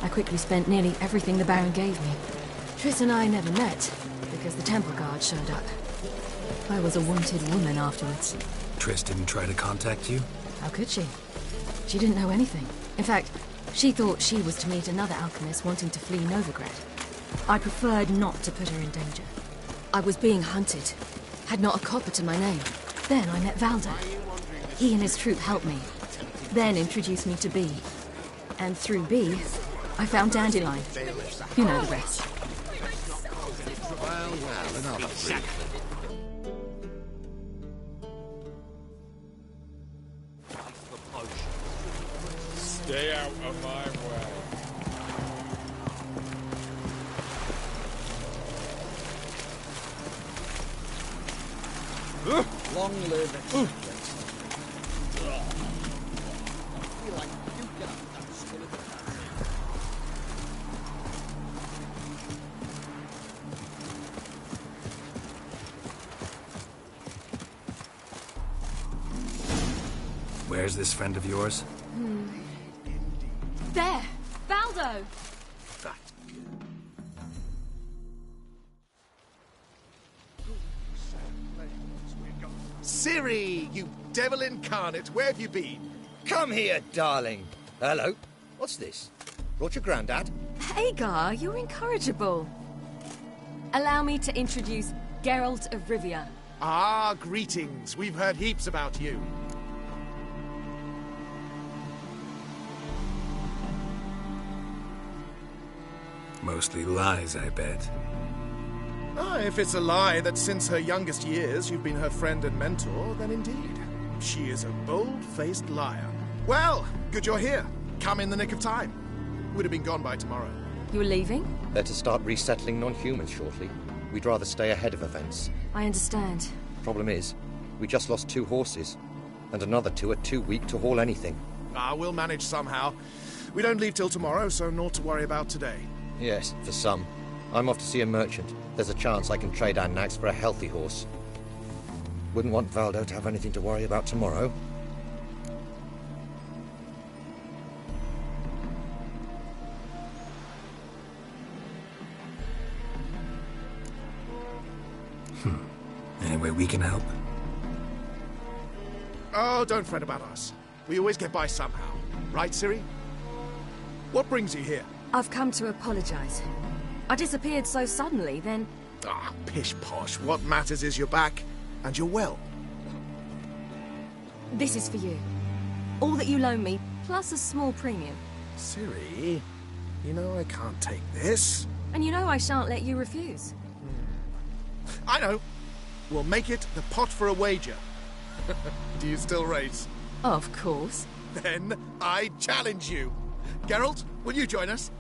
Speaker 1: I quickly spent nearly everything the Baron gave me. Triss and I never met, because the temple guard showed up. I was a wanted woman afterwards.
Speaker 15: Triss didn't try to contact you?
Speaker 1: How could she? She didn't know anything. In fact, she thought she was to meet another alchemist wanting to flee Novigrad. I preferred not to put her in danger. I was being hunted. Had not a copper to my name. Then I met Valdo. He and his troop helped me. Then introduced me to B. And through B, I found Dandelion. You know the rest.
Speaker 16: Well, another brief.
Speaker 12: Stay out of my way.
Speaker 2: Long live it.
Speaker 15: Where's this friend of yours?
Speaker 1: There! Valdo!
Speaker 18: Ciri, you devil incarnate, where have you been?
Speaker 19: Come here, darling. Hello. What's this? Brought your granddad?
Speaker 1: Hagar, you're incorrigible. Allow me to introduce Geralt of Rivia.
Speaker 18: Ah, greetings. We've heard heaps about you.
Speaker 15: Mostly lies, I bet.
Speaker 18: Ah, if it's a lie that since her youngest years you've been her friend and mentor, then indeed. She is a bold-faced liar. Well, good you're here. Come in the nick of time. Would have been gone by tomorrow.
Speaker 1: You're leaving?
Speaker 19: They're to start resettling non-humans shortly. We'd rather stay ahead of events.
Speaker 1: I understand.
Speaker 19: Problem is, we just lost 2 horses. And another 2 are too weak to haul anything.
Speaker 18: Ah, we'll manage somehow. We don't leave till tomorrow, so naught to worry about today.
Speaker 19: Yes, for some. I'm off to see a merchant. There's a chance I can trade our nags for a healthy horse. Wouldn't want Valdo to have anything to worry about tomorrow.
Speaker 15: Any way we can help?
Speaker 18: Oh, don't fret about us. We always get by somehow. Right, Ciri? What brings you here?
Speaker 1: I've come to apologize. I disappeared so suddenly, then...
Speaker 18: Ah, pish-posh. What matters is you're back, and you're well.
Speaker 1: This is for you. All that you loan me, plus a small premium.
Speaker 18: Ciri, you know I can't take this.
Speaker 1: And you know I shan't let you refuse.
Speaker 18: I know. We'll make it the pot for a wager. Do you still race?
Speaker 1: Of course.
Speaker 18: Then I challenge you. Geralt, will you join us?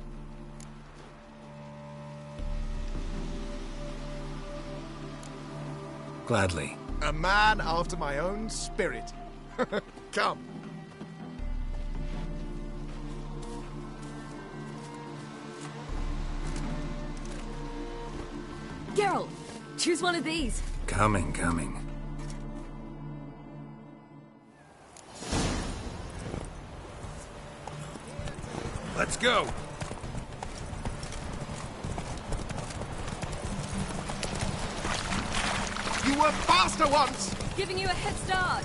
Speaker 15: Gladly.
Speaker 18: A man after my own spirit. Come.
Speaker 1: Geralt, choose one of these.
Speaker 15: Coming.
Speaker 12: Let's go!
Speaker 18: You were faster once!
Speaker 1: Giving you a head start.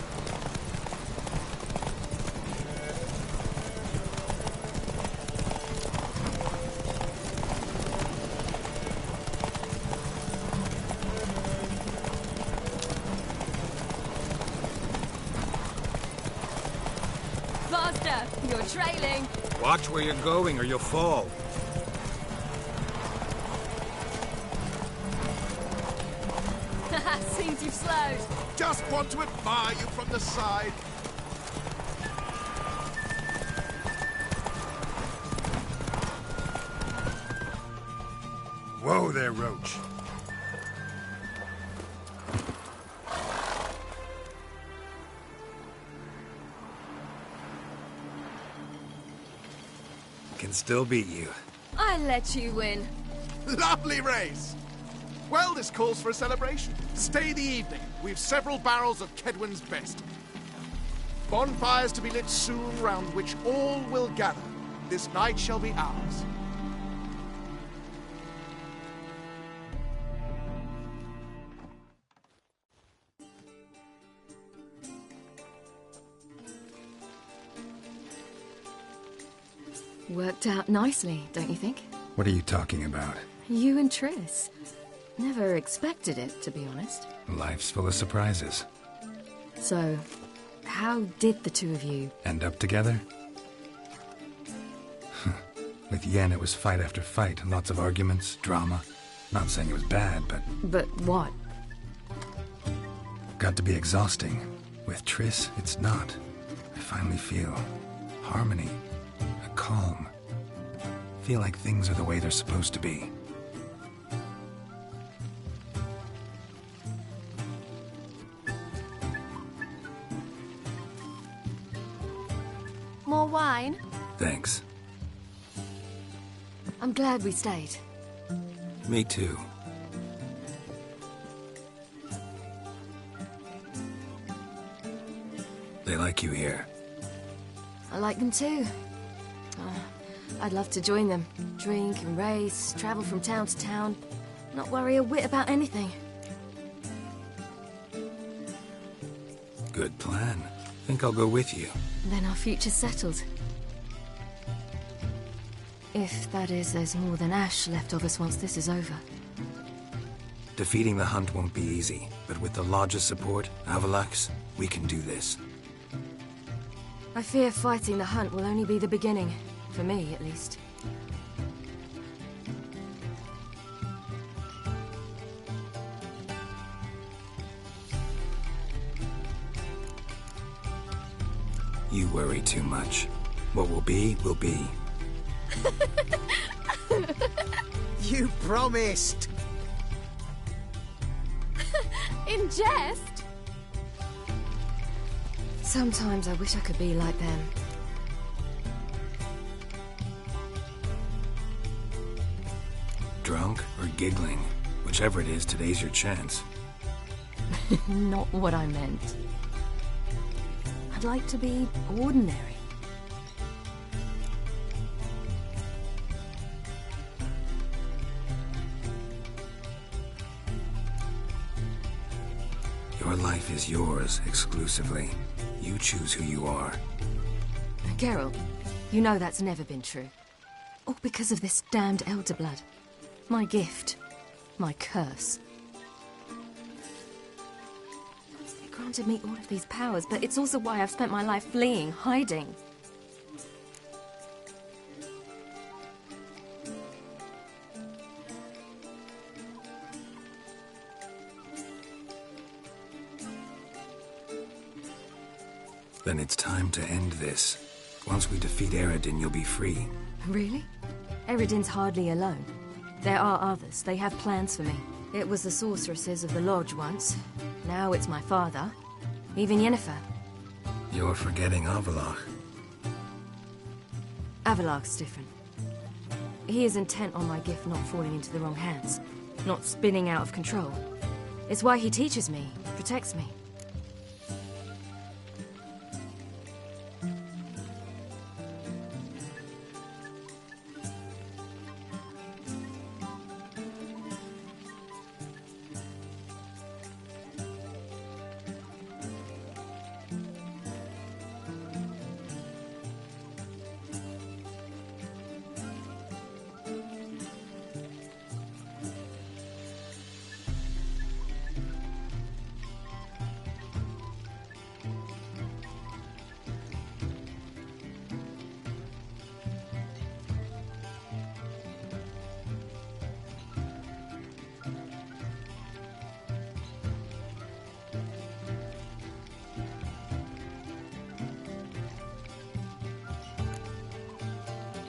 Speaker 1: Faster! You're trailing.
Speaker 15: Watch where you're going or you'll fall.
Speaker 1: Seems you've slowed.
Speaker 18: Just want to admire you from the side.
Speaker 12: Whoa there, Roach.
Speaker 15: Can still beat you.
Speaker 1: I let you win.
Speaker 18: Lovely race! Well, this calls for a celebration. Stay the evening. We've several barrels of Kedwin's best. Bonfires to be lit soon, round which all will gather. This night shall be ours.
Speaker 1: Worked out nicely, don't you think?
Speaker 3: What are you talking about?
Speaker 1: You and Triss. Never expected it, to be honest.
Speaker 3: Life's full of surprises.
Speaker 1: So, how did the two of you...
Speaker 3: End up together? With Yen, it was fight after fight, lots of arguments, drama. Not saying it was bad, but...
Speaker 1: But what?
Speaker 3: Got to be exhausting. With Triss, it's not. I finally feel harmony, a calm. Feel like things are the way they're supposed to be.
Speaker 17: More wine?
Speaker 3: Thanks.
Speaker 1: I'm glad we stayed.
Speaker 3: Me too. They like you here.
Speaker 1: I like them too. I'd love to join them. Drink and race, travel from town to town. Not worry a whit about anything.
Speaker 3: Good plan. Think I'll go with you.
Speaker 1: Then our future's settled. If, that is, there's more than ash left of us once this is over.
Speaker 3: Defeating the hunt won't be easy, but with the Lodge's support, Avalax, we can do this.
Speaker 1: I fear fighting the hunt will only be the beginning. For me, at least.
Speaker 3: You worry too much. What will be, will be.
Speaker 13: You promised!
Speaker 17: In jest?
Speaker 1: Sometimes I wish I could be like them.
Speaker 3: Drunk or giggling. Whichever it is, today's your chance.
Speaker 1: Not what I meant. I'd like to be ordinary.
Speaker 3: Your life is yours, exclusively. You choose who you are.
Speaker 1: Geralt, you know that's never been true. All because of this damned elder blood. My gift. My curse. It granted me all of these powers, but it's also why I've spent my life fleeing, hiding.
Speaker 3: Then it's time to end this. Once we defeat Eredin, you'll be free.
Speaker 1: Really? Eredin's hardly alone. There are others. They have plans for me. It was the sorceresses of the lodge once. Now it's my father. Even Yennefer.
Speaker 8: You're forgetting Avalok.
Speaker 1: Avalok's different. He is intent on my gift not falling into the wrong hands. Not spinning out of control. It's why he teaches me, protects me.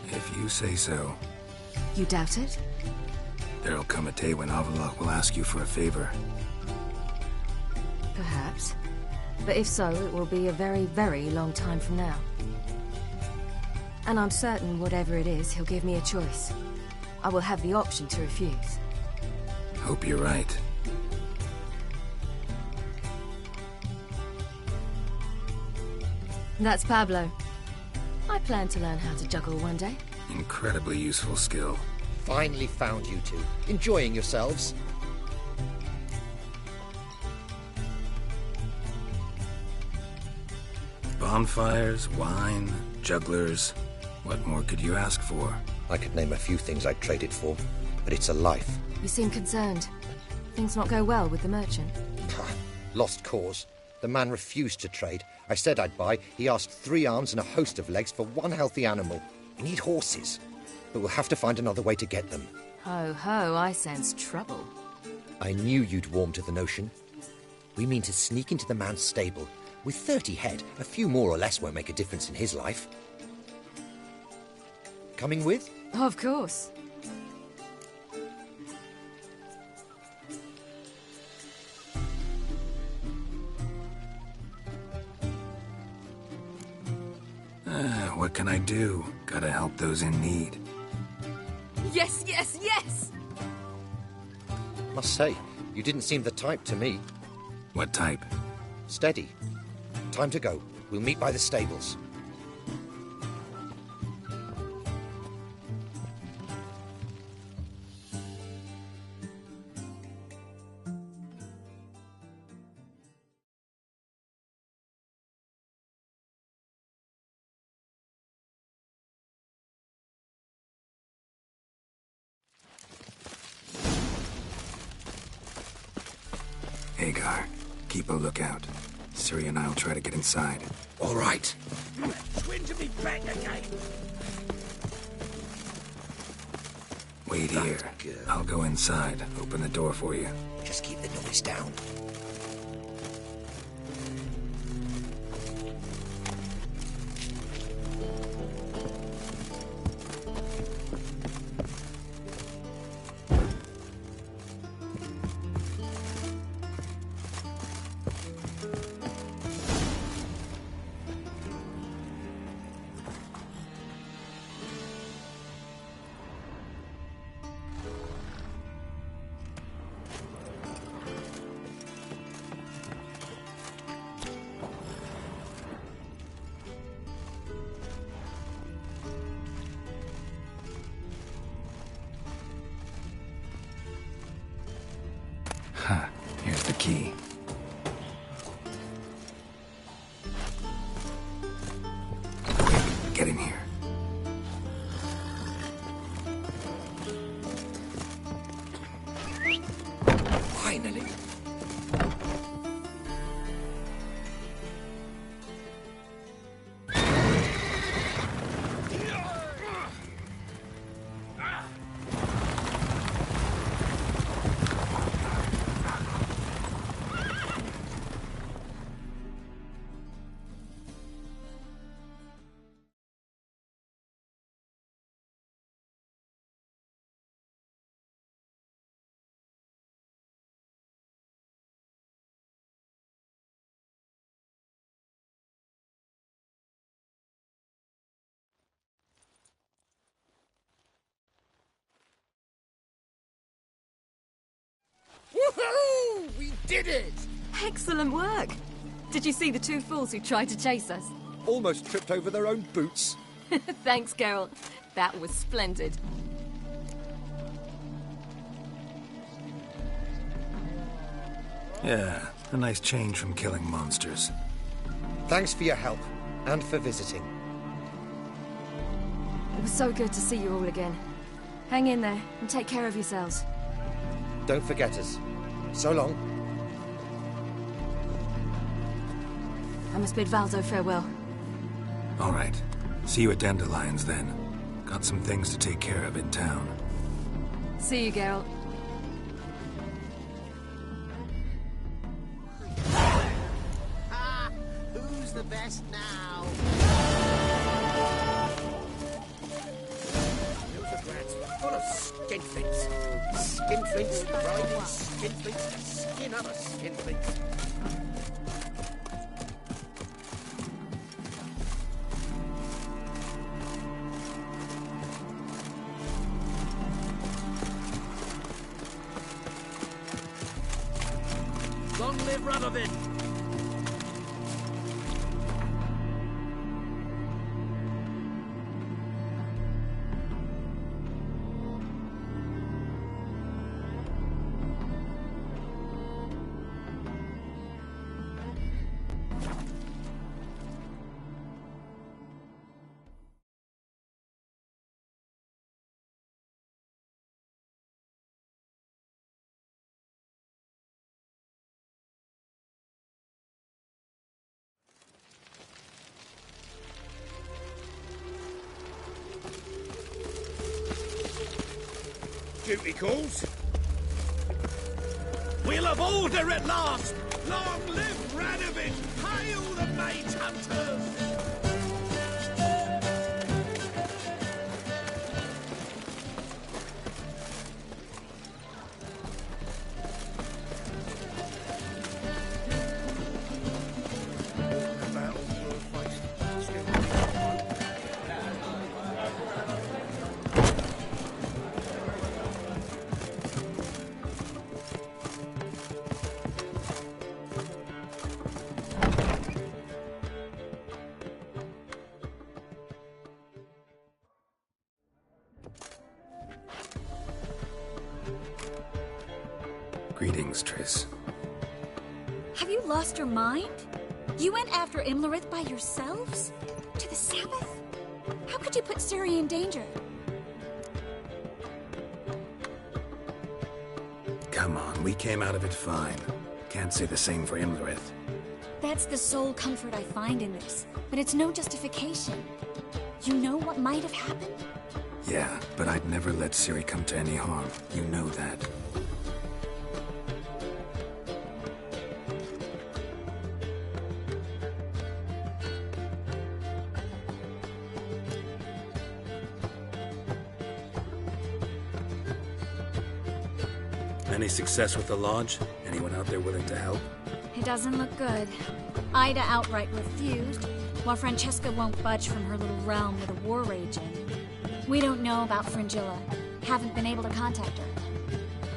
Speaker 8: If you say so.
Speaker 1: You doubt it?
Speaker 8: There'll come a day when Avalok will ask you for a favor.
Speaker 1: Perhaps. But if so, it will be a very, very long time from now. And I'm certain whatever it is, he'll give me a choice. I will have the option to refuse.
Speaker 8: Hope you're right.
Speaker 1: That's Pablo. I plan to learn how to juggle one day.
Speaker 8: Incredibly useful skill.
Speaker 19: Finally found you two. Enjoying yourselves?
Speaker 8: Bonfires, wine, jugglers. What more could you ask for?
Speaker 19: I could name a few things I'd trade it for, but it's a life.
Speaker 1: You seem concerned. Things not go well with the merchant?
Speaker 19: Lost cause. The man refused to trade. I said I'd buy. He asked 3 arms and a host of legs for one healthy animal. We need horses, but we'll have to find another way to get them.
Speaker 1: Ho ho, I sense trouble.
Speaker 19: I knew you'd warm to the notion. We mean to sneak into the man's stable. With 30 head, a few more or less won't make a difference in his life. Coming with?
Speaker 1: Of course.
Speaker 8: What can I do? Gotta help those in need.
Speaker 1: Yes, yes, yes!
Speaker 19: Must say, you didn't seem the type to me.
Speaker 8: What type?
Speaker 19: Steady. Time to go. We'll meet by the stables.
Speaker 8: Hagar, keep a lookout. Ciri and I'll try to get inside.
Speaker 19: All right.
Speaker 16: Twin to me back again.
Speaker 8: Wait here. I'll go inside. Open the door for you.
Speaker 19: Just keep the noise down.
Speaker 16: did it!
Speaker 1: Excellent work. Did you see the two fools who tried to chase us?
Speaker 19: Almost tripped over their own boots.
Speaker 1: Thanks, Geralt. That was splendid.
Speaker 15: Yeah, a nice change from killing monsters.
Speaker 19: Thanks for your help, and for visiting.
Speaker 1: It was so good to see you all again. Hang in there, and take care of yourselves.
Speaker 19: Don't forget us. So long.
Speaker 1: I must bid Valzo farewell.
Speaker 15: All right. See you at Dandelions, then. Got some things to take care of in town.
Speaker 1: See you, Geralt.
Speaker 16: Who's the best now? Full of skinflints. Skinflints, riding skinflints, to skin other skinflints. Long live Radovid! Duty calls. We'll have order at last! Long live Radovid! Hail the mage hunters!
Speaker 15: Greetings, Triss.
Speaker 20: Have you lost your mind? You went after Imlerith by yourselves? To the Sabbath? How could you put Ciri in danger?
Speaker 15: Come on, we came out of it fine. Can't say the same for Imlerith.
Speaker 20: That's the sole comfort I find in this, but it's no justification. You know what might have happened?
Speaker 15: Yeah, but I'd never let Ciri come to any harm. You know that. Any success with the Lodge? Anyone out there willing to help?
Speaker 20: It doesn't look good. Ida outright refused, while Francesca won't budge from her little realm with a war raging. We don't know about Fringilla. Haven't been able to contact her.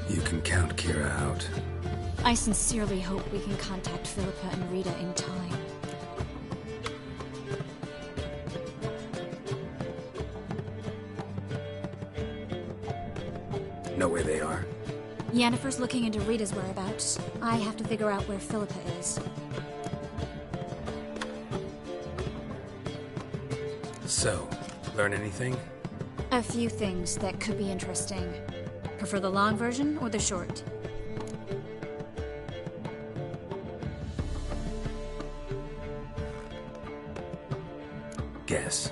Speaker 15: You can count Kira out.
Speaker 20: I sincerely hope we can contact Philippa and Rita in time.
Speaker 15: Know where they are?
Speaker 20: Yennefer's looking into Rita's whereabouts. I have to figure out where Philippa is.
Speaker 15: So, learn anything?
Speaker 20: A few things that could be interesting. Prefer the long version or the short?
Speaker 15: Guess.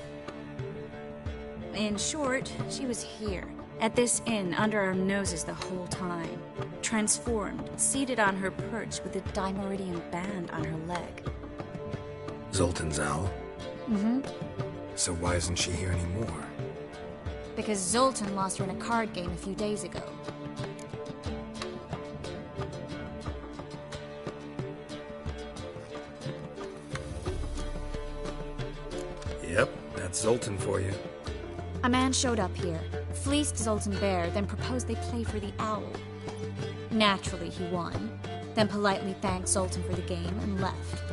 Speaker 20: In short, she was here. At this inn, under our noses the whole time. Transformed, seated on her perch with a Dimeridian band on her leg.
Speaker 15: Zoltan's owl?
Speaker 20: Mm-hmm.
Speaker 15: So why isn't she here anymore?
Speaker 20: Because Zoltan lost her in a card game a few days ago.
Speaker 15: Yep, that's Zoltan for you.
Speaker 20: A man showed up here, fleeced Zoltan bare, then proposed they play for the owl. Naturally, he won. then politely thanked Sultan for the game and left.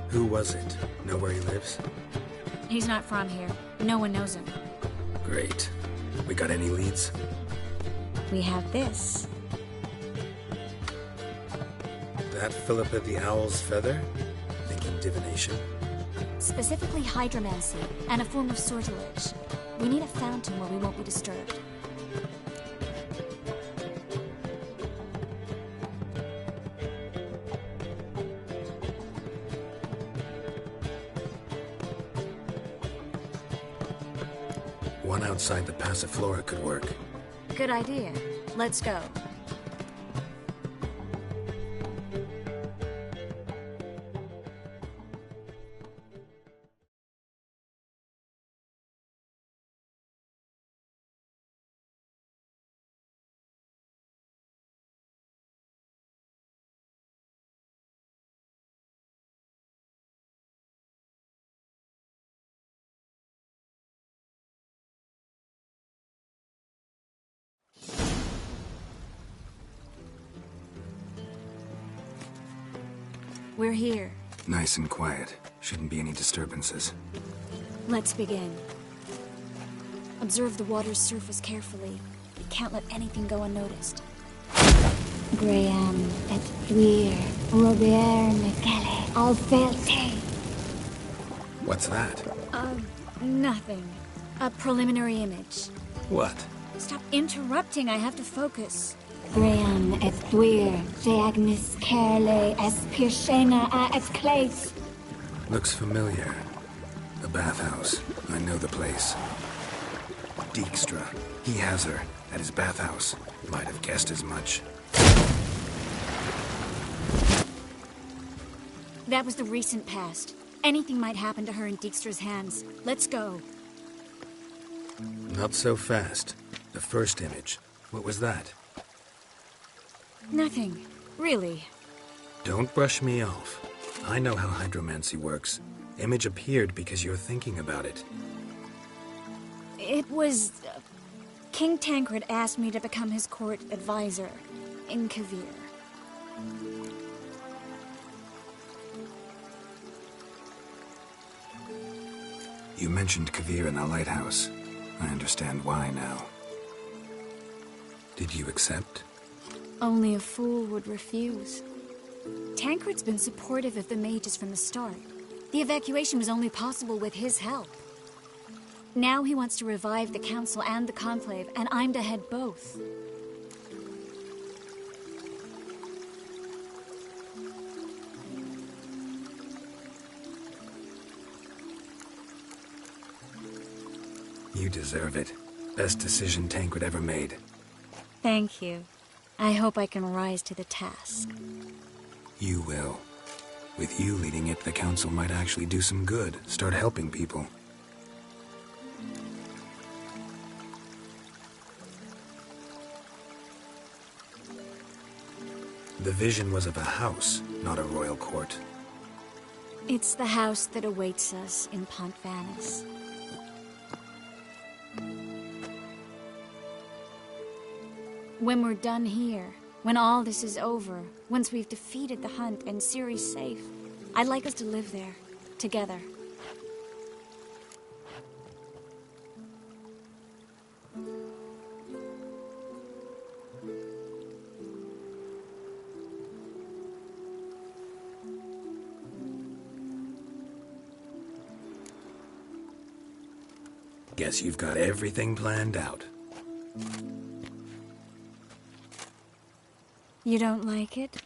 Speaker 15: Who was it? Know where he lives?
Speaker 20: He's not from here. No one knows him.
Speaker 15: Great. We got any leads?
Speaker 20: We have this.
Speaker 15: That Philippa the Owl's feather? Thinking divination?
Speaker 20: Specifically hydromancy, and a form of sortilege. We need a fountain where we won't be disturbed.
Speaker 15: One outside the Passiflora could work.
Speaker 20: Good idea. Let's go. We're here.
Speaker 15: Nice and quiet. Shouldn't be any disturbances.
Speaker 20: Let's begin. Observe the water's surface carefully. You can't let anything go unnoticed.
Speaker 5: Graham, et thuir, Robert Michele, Alferte.
Speaker 15: What's that?
Speaker 20: Nothing. A preliminary image.
Speaker 15: What?
Speaker 20: Stop interrupting, I have to focus.
Speaker 5: Graham, et thuir, Agnes Kerle, es Pirshena, es Clace.
Speaker 15: Looks familiar. The bathhouse. I know the place. Dijkstra. He has her at his bathhouse. Might have guessed as much.
Speaker 20: That was the recent past. Anything might happen to her in Dijkstra's hands. Let's go.
Speaker 15: Not so fast. The first image. What was that?
Speaker 20: Nothing. Really.
Speaker 15: Don't brush me off. I know how hydromancy works. Image appeared because you're thinking about it.
Speaker 20: It was... King Tancred asked me to become his court advisor in Kavir.
Speaker 15: You mentioned Kavir in the lighthouse. I understand why now. Did you accept?
Speaker 20: Only a fool would refuse. Tancred's been supportive of the mages from the start. The evacuation was only possible with his help. Now he wants to revive the Council and the Conclave, and I'm to head both.
Speaker 15: You deserve it. Best decision Tancred ever made.
Speaker 20: Thank you. I hope I can rise to the task.
Speaker 15: You will. With you leading it, the Council might actually do some good. Start helping people. The vision was of a house, not a royal court.
Speaker 20: It's the house that awaits us in Pont Vanis. When we're done here, when all this is over, once we've defeated the hunt and Ciri's safe, I'd like us to live there, together.
Speaker 15: Guess you've got everything planned out.
Speaker 20: You don't like it?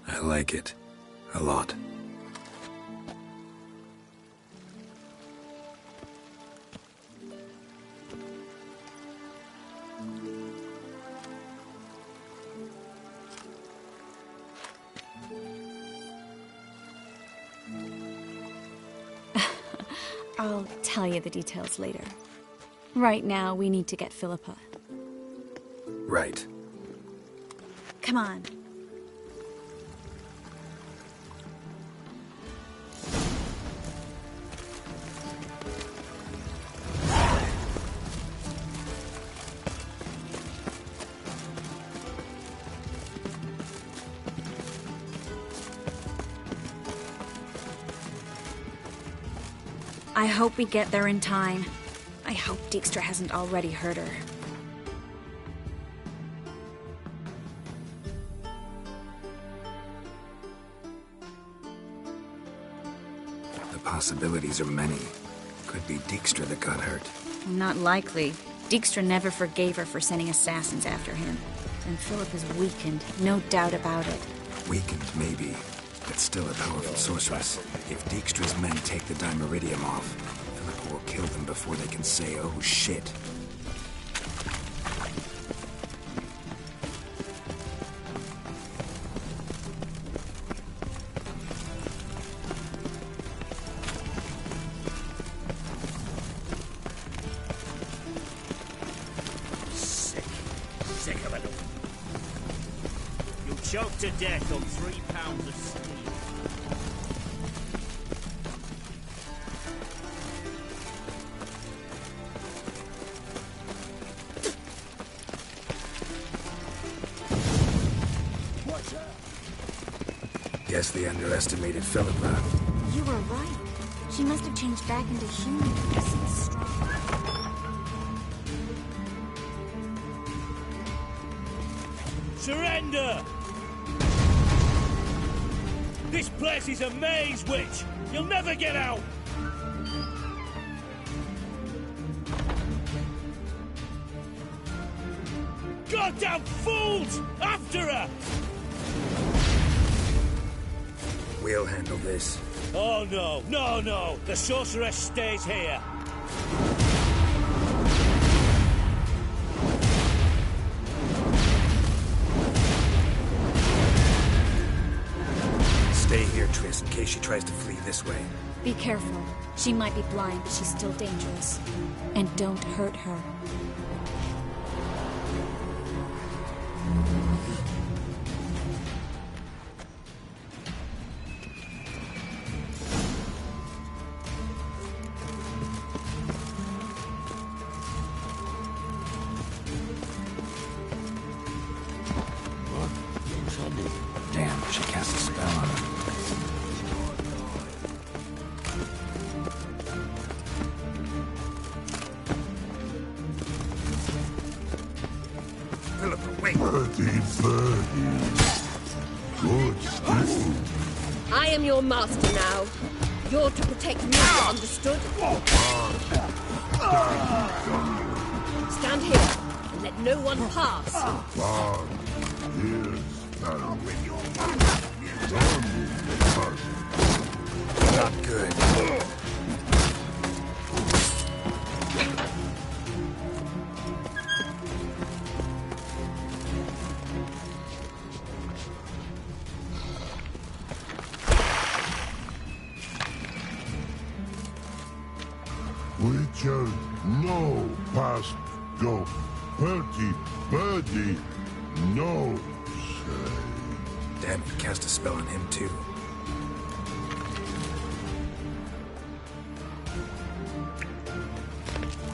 Speaker 15: I like it. A lot.
Speaker 20: I'll tell you the details later. Right now, we need to get Philippa.
Speaker 15: Right.
Speaker 20: Come on. I hope we get there in time. I hope Dijkstra hasn't already hurt her.
Speaker 15: The possibilities are many. Could be Dijkstra that got hurt.
Speaker 20: Not likely. Dijkstra never forgave her for sending assassins after him. And Philip is weakened, no doubt about it.
Speaker 15: Weakened, maybe, but still a powerful sorceress. If Dijkstra's men take the Dimeridium off, Philip will kill them before they can say, oh shit.
Speaker 16: Sick of it. You'll choke to death on 3 pounds of steel.
Speaker 15: Guess they underestimated Philippa.
Speaker 20: You were right. She must have changed back into human to be so strong.
Speaker 16: Surrender! This place is a maze, witch! You'll never get out! Goddamn fools! After her!
Speaker 15: We'll handle this.
Speaker 16: Oh no, no! The sorceress stays here!
Speaker 15: Stay here, Triss, in case she tries to flee this way.
Speaker 20: Be careful. She might be blind, but she's still dangerous. And don't hurt her.
Speaker 15: Damn, she cast a spell on her. Philippa, wait!
Speaker 21: I am your master now. You're to protect me, understood? Stand here and let no one pass.
Speaker 15: Not good.
Speaker 4: Witcher, no past go. Hurty, birdie, no say.
Speaker 15: Damn, he cast a spell on him too.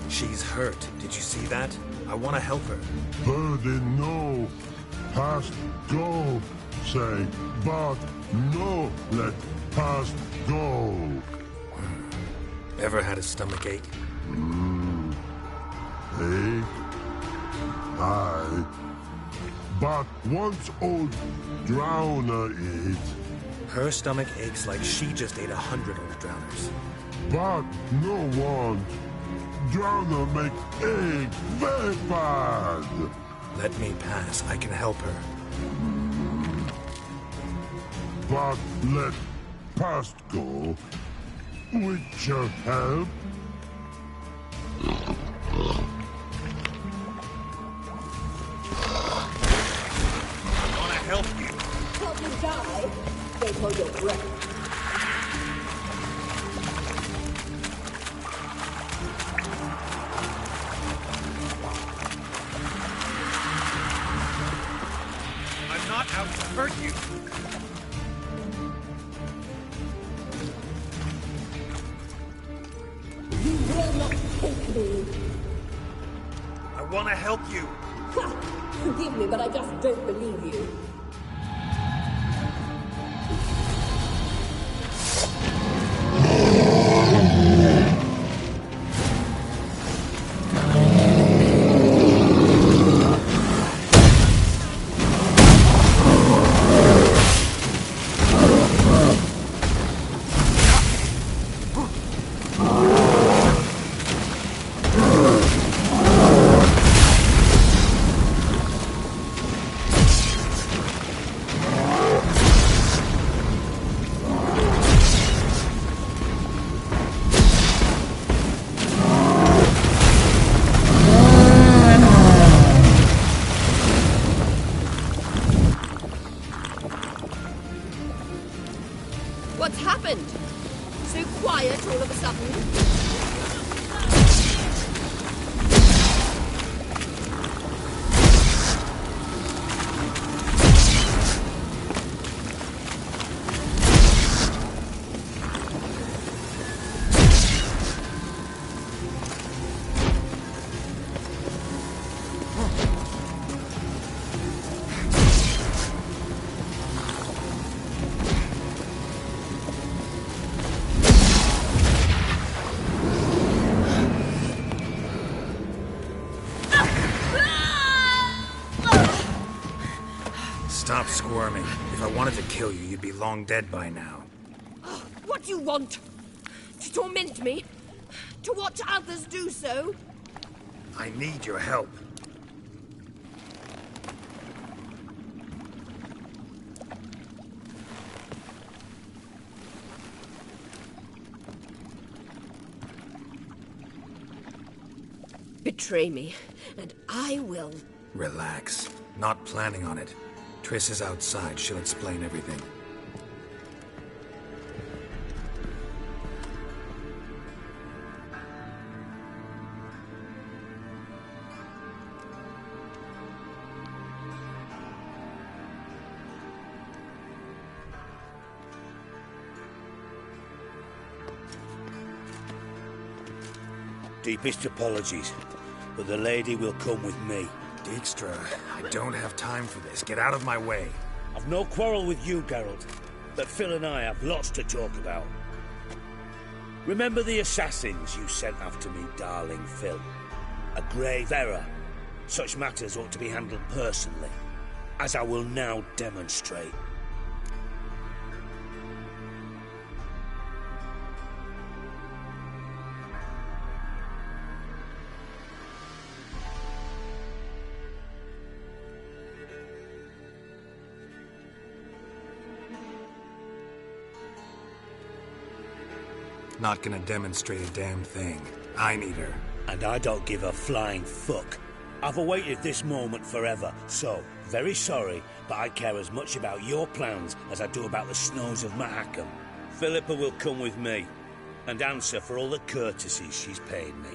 Speaker 15: She's hurt. Did you see that? I want to help her.
Speaker 4: Birdie, no past go say, but no let past go.
Speaker 15: Ever had a stomach ache?
Speaker 4: Ache? Aye. But once old drowner eat.
Speaker 15: Her stomach aches like she just ate 100 old drowners.
Speaker 4: But no one. Drowner make ache very bad.
Speaker 15: Let me pass. I can help her.
Speaker 4: But let past go. Witcher help.
Speaker 15: Help you.
Speaker 21: Help you die. Don't hold your breath.
Speaker 15: I'm not out to hurt you.
Speaker 21: You will not take me.
Speaker 15: I want to help you.
Speaker 21: Forgive me, but I just don't believe you. What's happened? So quiet all of a sudden.
Speaker 15: Stop squirming. If I wanted to kill you, you'd be long dead by now.
Speaker 21: What do you want? To torment me? To watch others do so?
Speaker 15: I need your help.
Speaker 21: Betray me, and I will.
Speaker 15: Relax. Not planning on it. Triss is outside. She'll explain everything.
Speaker 16: Deepest apologies, but the lady will come with me.
Speaker 15: Dijkstra, I don't have time for this. Get out of my way.
Speaker 16: I've no quarrel with you, Geralt, but Phil and I have lots to talk about. Remember the assassins you sent after me, darling Phil? A grave error. Such matters ought to be handled personally, as I will now demonstrate.
Speaker 15: Not gonna demonstrate a damn thing. I need her.
Speaker 16: And I don't give a flying fuck. I've awaited this moment forever, so, very sorry, but I care as much about your plans as I do about the snows of Mahakam. Philippa will come with me, and answer for all the courtesies she's paid me.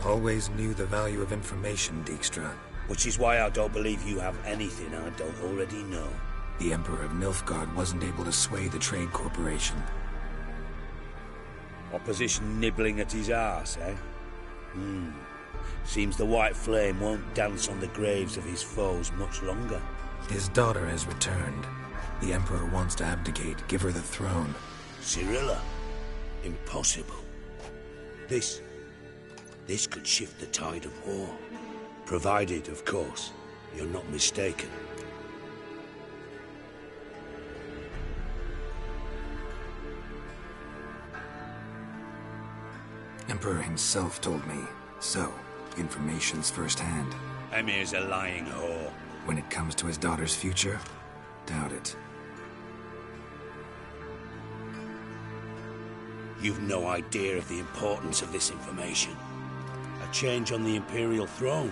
Speaker 15: Always knew the value of information, Dijkstra.
Speaker 16: Which is why I don't believe you have anything I don't already know.
Speaker 15: The Emperor of Nilfgaard wasn't able to sway the Trade Corporation.
Speaker 16: Opposition nibbling at his arse, eh? Seems the White Flame won't dance on the graves of his foes much longer.
Speaker 15: His daughter has returned. The Emperor wants to abdicate, give her the throne.
Speaker 16: Cirilla? Impossible. This could shift the tide of war. Provided, of course, you're not mistaken.
Speaker 15: Emperor himself told me. So, information's firsthand.
Speaker 16: Emir's a lying whore.
Speaker 15: When it comes to his daughter's future, doubt it.
Speaker 16: You've no idea of the importance of this information. A change on the Imperial throne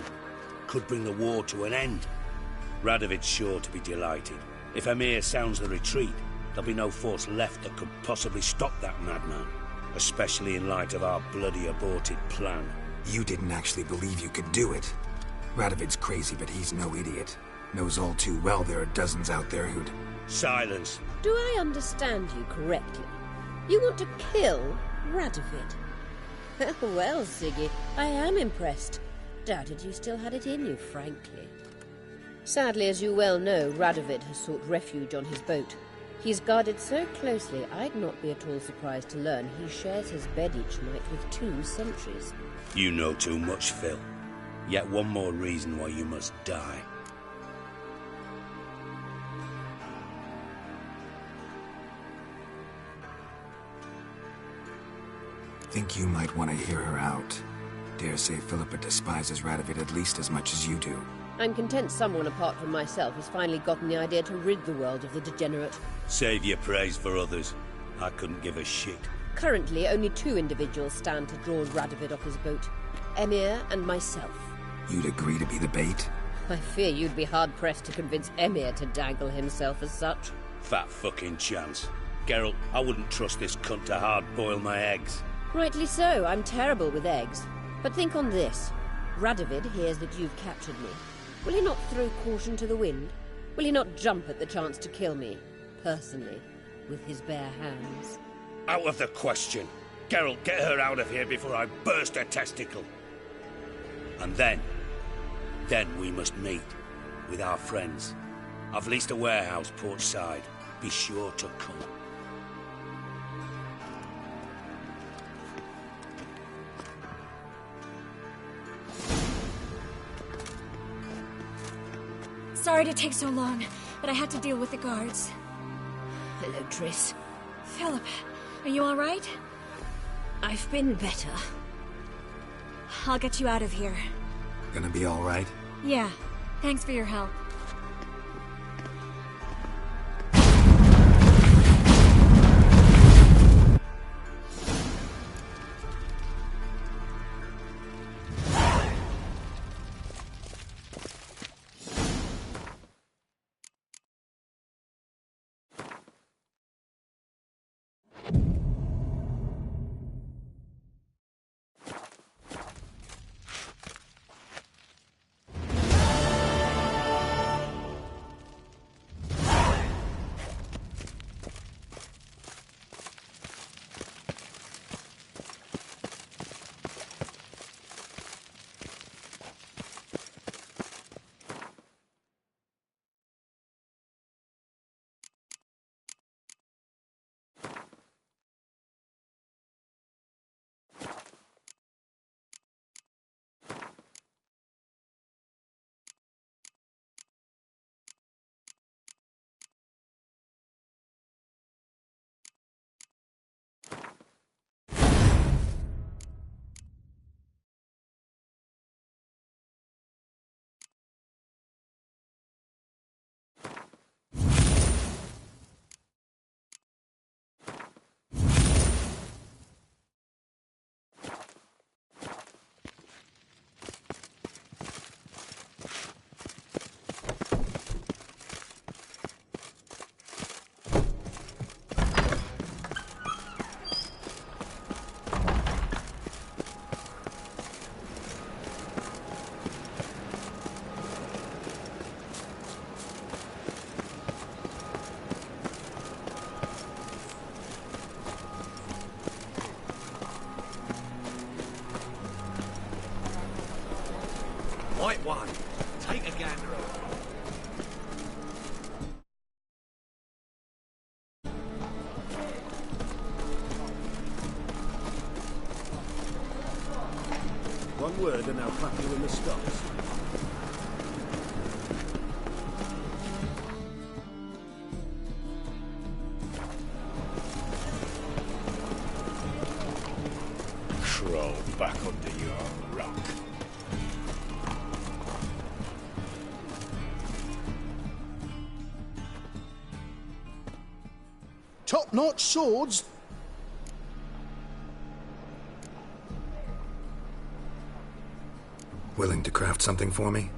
Speaker 16: could bring the war to an end. Radovid's sure to be delighted. If Emir sounds the retreat, there'll be no force left that could possibly stop that madman. Especially in light of our bloody aborted plan.
Speaker 15: You didn't actually believe you could do it. Radovid's crazy, but he's no idiot. Knows all too well there are dozens out there who'd...
Speaker 16: Silence.
Speaker 21: Do I understand you correctly? You want to kill Radovid? Well, Siggy, I am impressed. Doubted you still had it in you, frankly. Sadly, as you well know, Radovid has sought refuge on his boat. He's guarded so closely, I'd not be at all surprised to learn he shares his bed each night with 2 sentries.
Speaker 16: You know too much, Phil. Yet one more reason why you must die.
Speaker 15: Think you might want to hear her out. Dare say Philippa despises Radovid at least as much as you do.
Speaker 21: I'm content someone apart from myself has finally gotten the idea to rid the world of the degenerate.
Speaker 16: Save your praise for others. I couldn't give a shit.
Speaker 21: Currently, only 2 individuals stand to draw Radovid off his boat. Emir and myself.
Speaker 15: You'd agree to be the bait?
Speaker 21: I fear you'd be hard-pressed to convince Emir to dangle himself as such.
Speaker 16: Fat fucking chance. Geralt, I wouldn't trust this cunt to hard-boil my eggs.
Speaker 21: Rightly so, I'm terrible with eggs. But think on this. Radovid hears that you've captured me. Will he not throw caution to the wind? Will he not jump at the chance to kill me, personally, with his bare hands?
Speaker 16: Out of the question. Geralt, get her out of here before I burst her testicle. And then we must meet with our friends. I've leased a warehouse port side. Be sure to come.
Speaker 20: Sorry to take so long, but I had to deal with the guards.
Speaker 21: Hello, Triss.
Speaker 20: Philip, are you all right?
Speaker 21: I've been better.
Speaker 20: I'll get you out of here.
Speaker 15: Gonna be all right?
Speaker 20: Yeah. Thanks for your help.
Speaker 13: White one, take a gander. One word and I'll clap you in the stocks.
Speaker 12: Crawl back under your rock.
Speaker 11: Top-notch swords?
Speaker 15: Willing to craft something for me?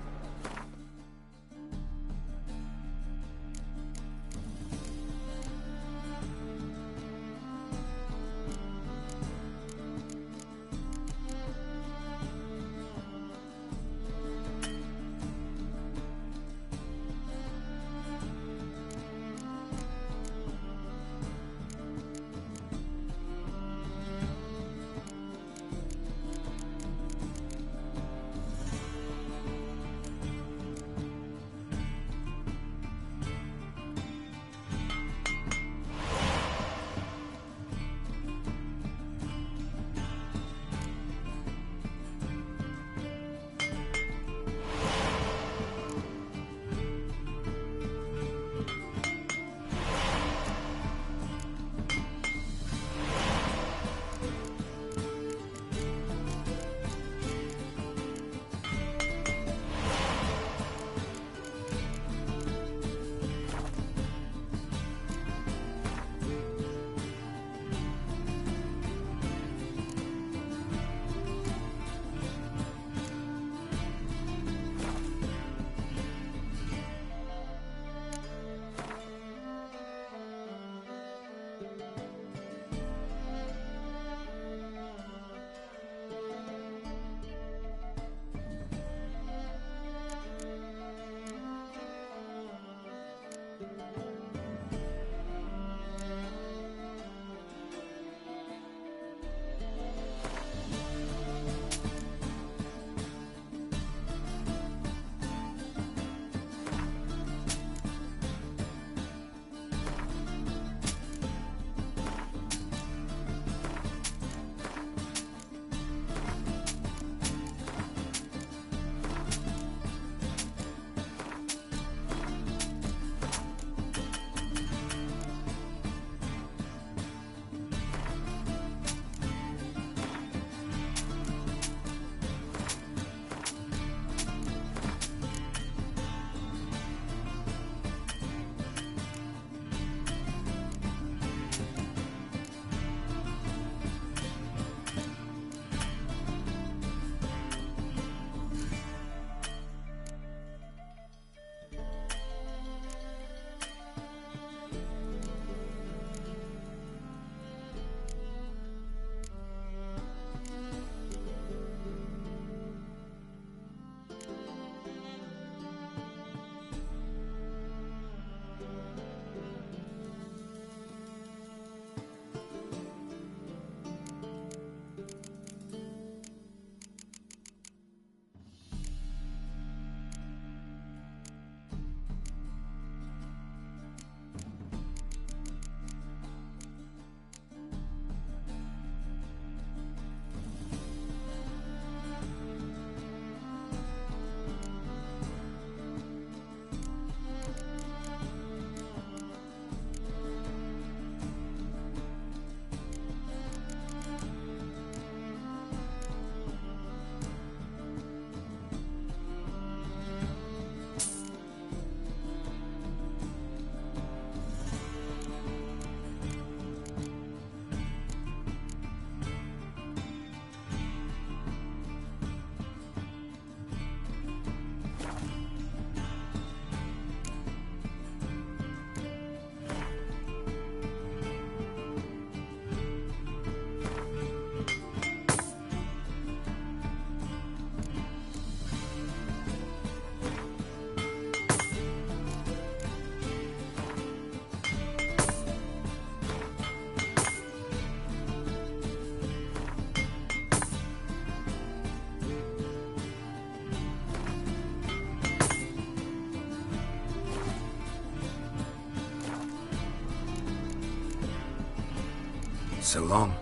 Speaker 15: So long.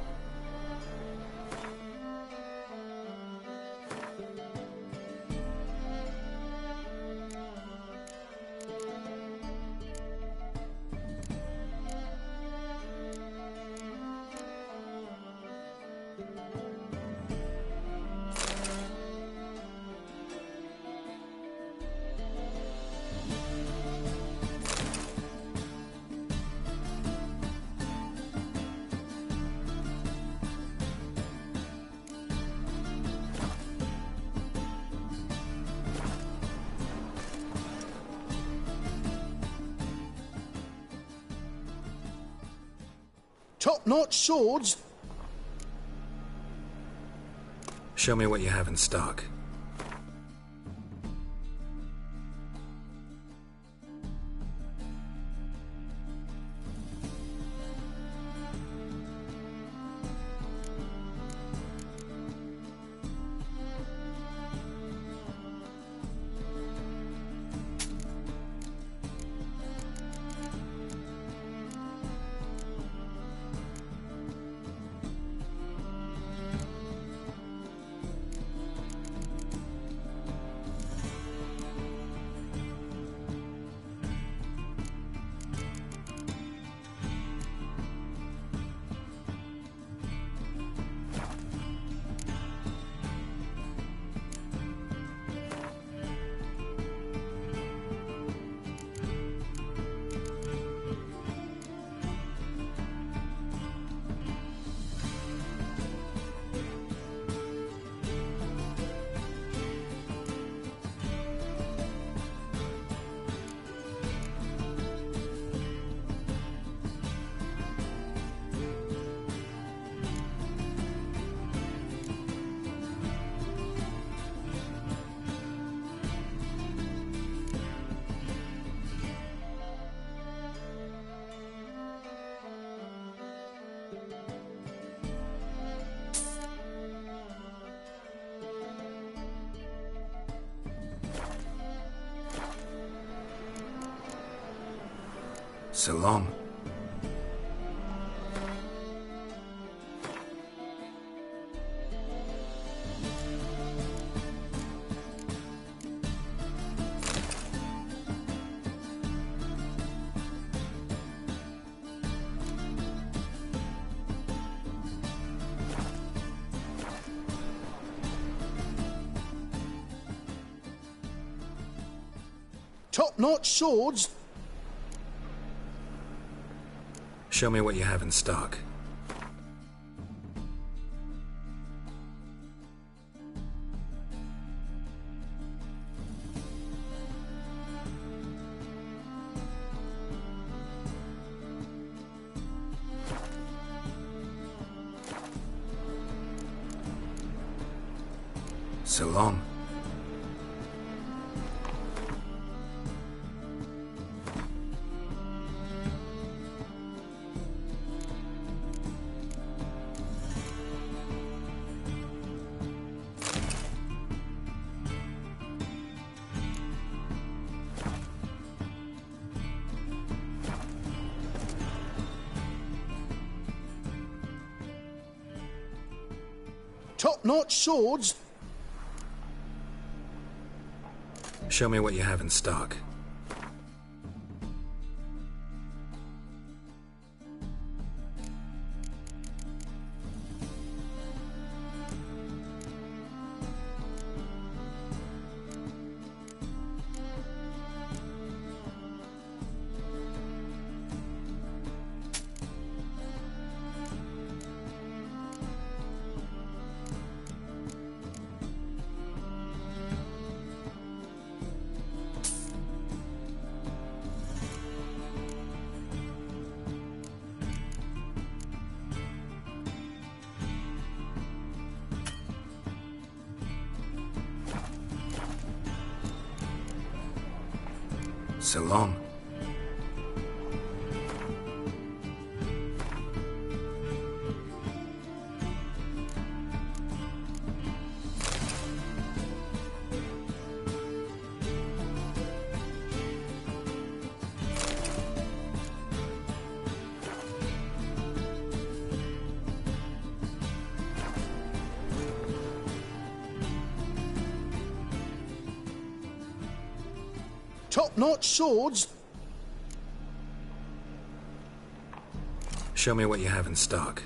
Speaker 11: Top-notch swords?
Speaker 15: Show me what you have in stock. So long.
Speaker 11: Top-notch swords?
Speaker 15: Show me what you have in stock. So long.
Speaker 11: Top-notch swords?
Speaker 15: Show me what you have in stock. So long.
Speaker 11: Top-notch swords?
Speaker 15: Show me what you have in stock.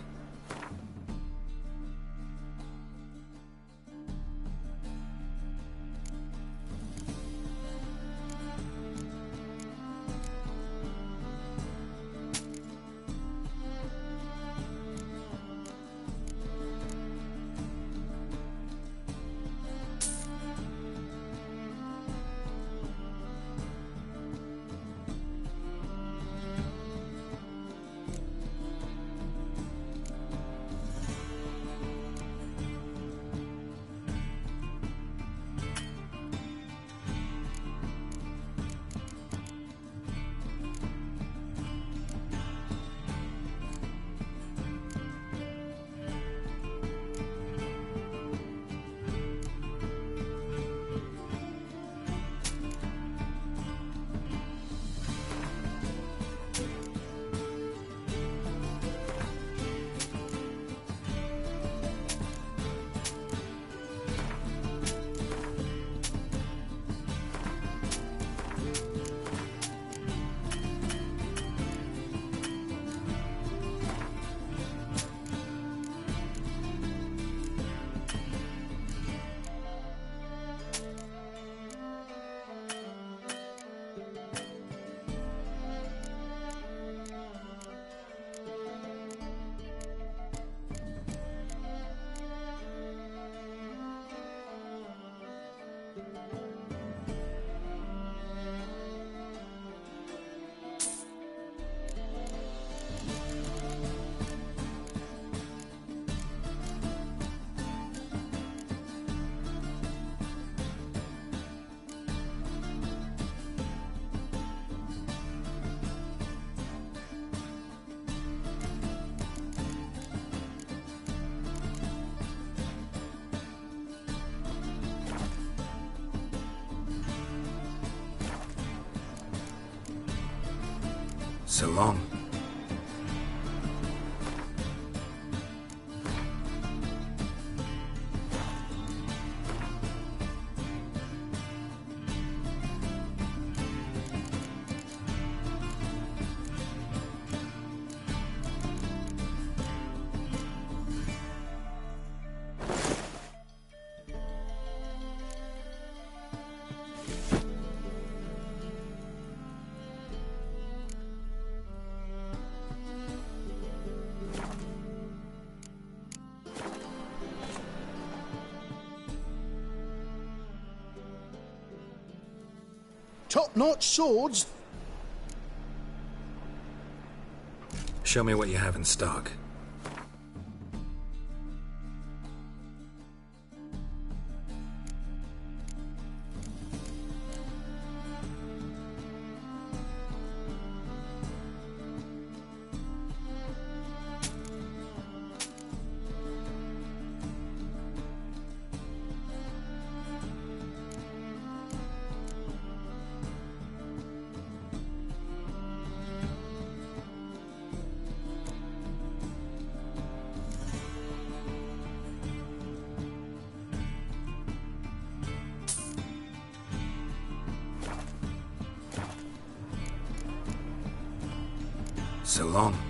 Speaker 15: So long.
Speaker 11: Top-notch swords?
Speaker 15: Show me what you have in stock. So long.